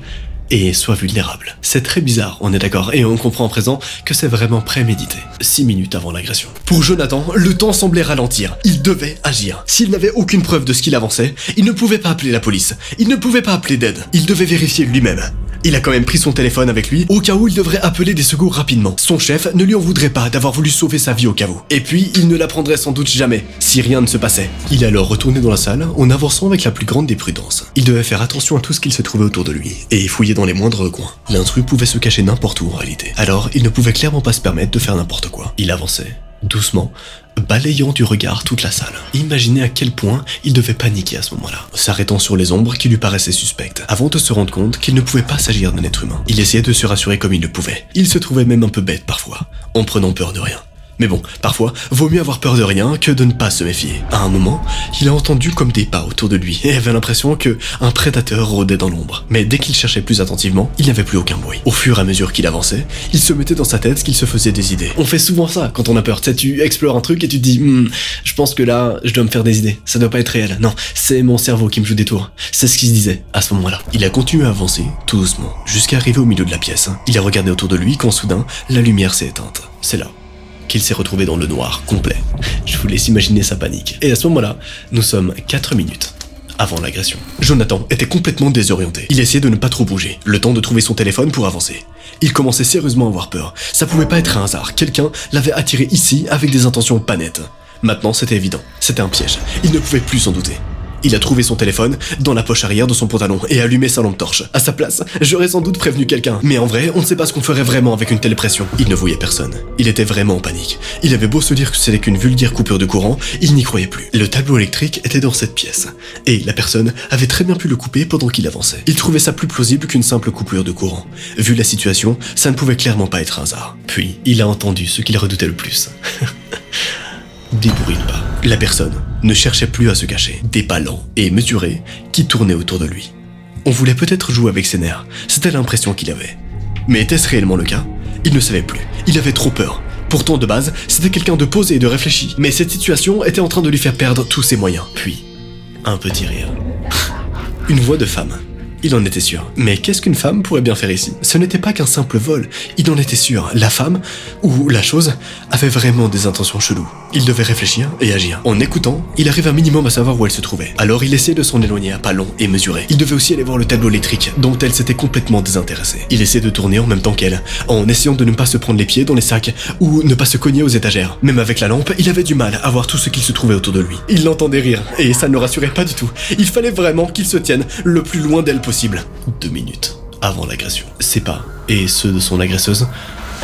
Speaker 3: et soit vulnérable. C'est très bizarre, on est d'accord, et on comprend à présent que c'est vraiment prémédité. 6 minutes avant l'agression. Pour Jonathan, le temps semblait ralentir. Il devait agir. S'il n'avait aucune preuve de ce qu'il avançait, il ne pouvait pas appeler la police. Il ne pouvait pas appeler d'aide. Il devait vérifier lui-même. Il a quand même pris son téléphone avec lui, au cas où il devrait appeler des secours rapidement. Son chef ne lui en voudrait pas d'avoir voulu sauver sa vie au cas où. Et puis, il ne l'apprendrait sans doute jamais, si rien ne se passait. Il est alors retourné dans la salle, en avançant avec la plus grande des prudences. Il devait faire attention à tout ce qu'il se trouvait autour de lui, et fouiller dans les moindres recoins. L'intrus pouvait se cacher n'importe où en réalité. Alors, il ne pouvait clairement pas se permettre de faire n'importe quoi. Il avançait, doucement, balayant du regard toute la salle. Imaginez à quel point il devait paniquer à ce moment-là, s'arrêtant sur les ombres qui lui paraissaient suspectes, avant de se rendre compte qu'il ne pouvait pas s'agir d'un être humain. Il essayait de se rassurer comme il le pouvait. Il se trouvait même un peu bête parfois, en prenant peur de rien. Mais bon, parfois, vaut mieux avoir peur de rien que de ne pas se méfier. À un moment, il a entendu comme des pas autour de lui et avait l'impression que un prédateur rôdait dans l'ombre. Mais dès qu'il cherchait plus attentivement, il n'y avait plus aucun bruit. Au fur et à mesure qu'il avançait, il se mettait dans sa tête qu'il se faisait des idées. On fait souvent ça quand on a peur. Tu sais, tu explores un truc et tu te dis je pense que là, je dois me faire des idées. Ça doit pas être réel. Non, c'est mon cerveau qui me joue des tours. C'est ce qu'il se disait à ce moment-là. Il a continué à avancer, tout doucement, jusqu'à arriver au milieu de la pièce. Il a regardé autour de lui quand soudain, la lumière s'est éteinte. C'est là qu'il s'est retrouvé dans le noir complet. Je vous laisse imaginer sa panique. Et à ce moment-là, nous sommes 4 minutes avant l'agression. Jonathan était complètement désorienté. Il essayait de ne pas trop bouger, le temps de trouver son téléphone pour avancer. Il commençait sérieusement à avoir peur. Ça pouvait pas être un hasard. Quelqu'un l'avait attiré ici avec des intentions pas nettes. Maintenant, c'était évident. C'était un piège. Il ne pouvait plus s'en douter. Il a trouvé son téléphone dans la poche arrière de son pantalon et allumé sa lampe torche. À sa place, j'aurais sans doute prévenu quelqu'un. Mais en vrai, on ne sait pas ce qu'on ferait vraiment avec une telle pression. Il ne voyait personne. Il était vraiment en panique. Il avait beau se dire que c'était qu'une vulgaire coupure de courant, il n'y croyait plus. Le tableau électrique était dans cette pièce. Et la personne avait très bien pu le couper pendant qu'il avançait. Il trouvait ça plus plausible qu'une simple coupure de courant. Vu la situation, ça ne pouvait clairement pas être un hasard. Puis, il a entendu ce qu'il redoutait le plus. Des bruits de pas. La personne ne cherchait plus à se cacher. Des pas lents et mesurés qui tournaient autour de lui. On voulait peut-être jouer avec ses nerfs, c'était l'impression qu'il avait. Mais était-ce réellement le cas? Il ne savait plus. Il avait trop peur. Pourtant, de base, c'était quelqu'un de posé et de réfléchi. Mais cette situation était en train de lui faire perdre tous ses moyens. Puis, un petit rire. Une voix de femme. Il en était sûr. Mais qu'est-ce qu'une femme pourrait bien faire ici? Ce n'était pas qu'un simple vol. Il en était sûr. La femme, ou la chose, avait vraiment des intentions cheloues. Il devait réfléchir et agir. En écoutant, il arrive un minimum à savoir où elle se trouvait. Alors il essayait de s'en éloigner à pas longs et mesurés. Il devait aussi aller voir le tableau électrique, dont elle s'était complètement désintéressée. Il essayait de tourner en même temps qu'elle, en essayant de ne pas se prendre les pieds dans les sacs, ou ne pas se cogner aux étagères. Même avec la lampe, il avait du mal à voir tout ce qu'il se trouvait autour de lui. Il l'entendait rire, et ça ne le rassurait pas du tout. Il fallait vraiment qu'il se tienne le plus loin d'elle possible. 2 minutes avant l'agression. Ses pas, et ceux de son agresseuse,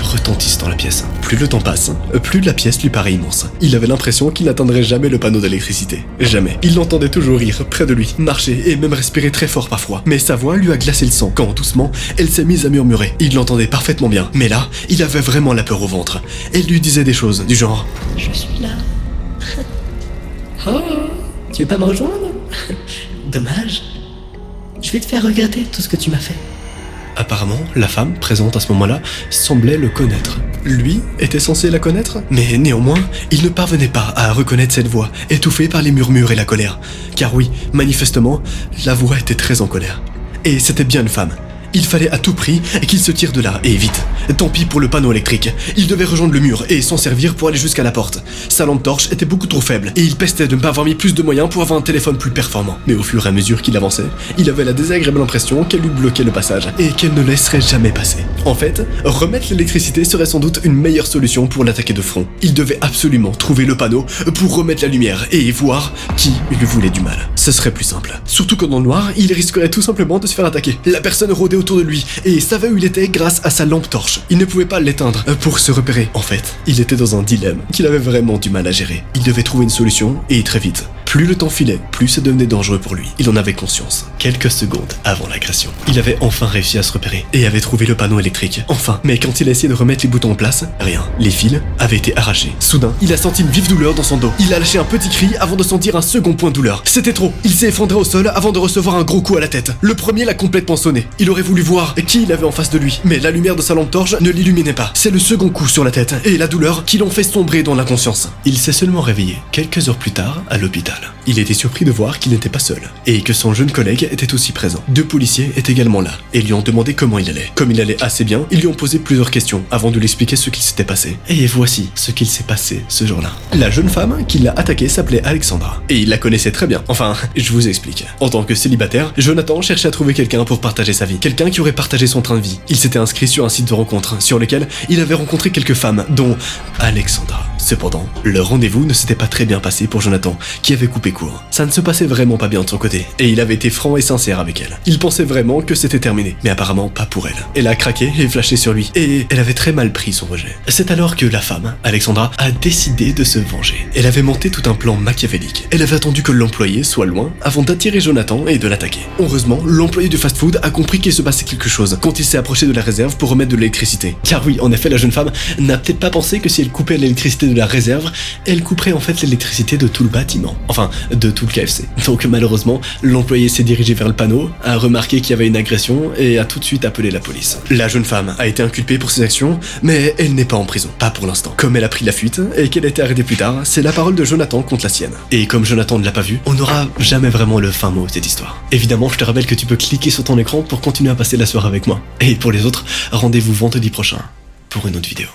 Speaker 3: retentissent dans la pièce. Plus le temps passe, plus la pièce lui paraît immense. Il avait l'impression qu'il n'atteindrait jamais le panneau d'électricité. Jamais. Il l'entendait toujours rire près de lui, marcher et même respirer très fort parfois. Mais sa voix lui a glacé le sang quand, doucement, elle s'est mise à murmurer. Il l'entendait parfaitement bien. Mais là, il avait vraiment la peur au ventre. Elle lui disait des choses du genre «
Speaker 4: Je suis là. Oh, tu veux pas me rejoindre? Dommage. Je vais te faire regretter tout ce que tu m'as fait. »
Speaker 3: Apparemment, la femme, présente à ce moment-là, semblait le connaître. Lui était censé la connaître, mais néanmoins, il ne parvenait pas à reconnaître cette voix, étouffée par les murmures et la colère. Car oui, manifestement, la voix était très en colère. Et c'était bien une femme. Il fallait à tout prix qu'il se tire de là, et vite. Tant pis pour le panneau électrique. Il devait rejoindre le mur et s'en servir pour aller jusqu'à la porte. Sa lampe torche était beaucoup trop faible, et il pestait de ne pas avoir mis plus de moyens pour avoir un téléphone plus performant. Mais au fur et à mesure qu'il avançait, il avait la désagréable impression qu'elle lui bloquait le passage, et qu'elle ne laisserait jamais passer. En fait, remettre l'électricité serait sans doute une meilleure solution pour l'attaquer de front. Il devait absolument trouver le panneau pour remettre la lumière, et voir qui lui voulait du mal. Ce serait plus simple. Surtout que dans le noir, il risquerait tout simplement de se faire attaquer. La personne rôdait autour de lui, et savait où il était grâce à sa lampe torche. Il ne pouvait pas l'éteindre pour se repérer. En fait, il était dans un dilemme qu'il avait vraiment du mal à gérer. Il devait trouver une solution, et très vite. Plus le temps filait, plus ça devenait dangereux pour lui. Il en avait conscience. Quelques secondes avant l'agression, il avait enfin réussi à se repérer, et avait trouvé le panneau électrique. Enfin, mais quand il a essayé de remettre les boutons en place, rien. Les fils avaient été arrachés. Soudain, il a senti une vive douleur dans son dos. Il a lâché un petit cri avant de sentir un second point de douleur. C'était trop. Il s'est effondré au sol avant de recevoir un gros coup à la tête. Le premier l'a complètement sonné. Il aurait voulu voir qui il avait en face de lui, mais la lumière de sa lampe torche ne l'illuminait pas. C'est le second coup sur la tête et la douleur qui l'ont fait sombrer dans l'inconscience. Il s'est seulement réveillé quelques heures plus tard à l'hôpital. Il était surpris de voir qu'il n'était pas seul et que son jeune collègue était aussi présent. 2 policiers étaient également là et lui ont demandé comment il allait. Comme il allait assez bien, ils lui ont posé plusieurs questions avant de lui expliquer ce qu'il s'était passé. Et voici ce qu'il s'est passé ce jour-là. La jeune femme qui l'a attaqué s'appelait Alexandra et il la connaissait très bien. Enfin, je vous explique. En tant que célibataire, Jonathan cherchait à trouver quelqu'un pour partager sa vie. Quelqu'un qui aurait partagé son train de vie. Il s'était inscrit sur un site de rencontre sur lequel il avait rencontré quelques femmes, dont Alexandra. Cependant, le rendez-vous ne s'était pas très bien passé pour Jonathan, qui avait coupé court. Ça ne se passait vraiment pas bien de son côté, et il avait été franc et sincère avec elle. Il pensait vraiment que c'était terminé, mais apparemment pas pour elle. Elle a craqué et flashé sur lui, et elle avait très mal pris son rejet. C'est alors que la femme, Alexandra, a décidé de se venger. Elle avait monté tout un plan machiavélique. Elle avait attendu que l'employé soit loin avant d'attirer Jonathan et de l'attaquer. Heureusement, l'employé du fast-food a compris qu'il se passait quelque chose quand il s'est approché de la réserve pour remettre de l'électricité. Car oui, en effet, la jeune femme n'a peut-être pas pensé que si elle coupait l'électricité de la réserve, elle couperait en fait l'électricité de tout le bâtiment. Enfin, de tout le KFC. Donc malheureusement, l'employé s'est dirigé vers le panneau, a remarqué qu'il y avait une agression et a tout de suite appelé la police. La jeune femme a été inculpée pour ses actions, mais elle n'est pas en prison. Pas pour l'instant. Comme elle a pris la fuite et qu'elle a été arrêtée plus tard, c'est la parole de Jonathan contre la sienne. Et comme Jonathan ne l'a pas vu, on n'aura jamais vraiment le fin mot de cette histoire. Évidemment, je te rappelle que tu peux cliquer sur ton écran pour continuer à passer la soirée avec moi. Et pour les autres, rendez-vous vendredi prochain pour une autre vidéo.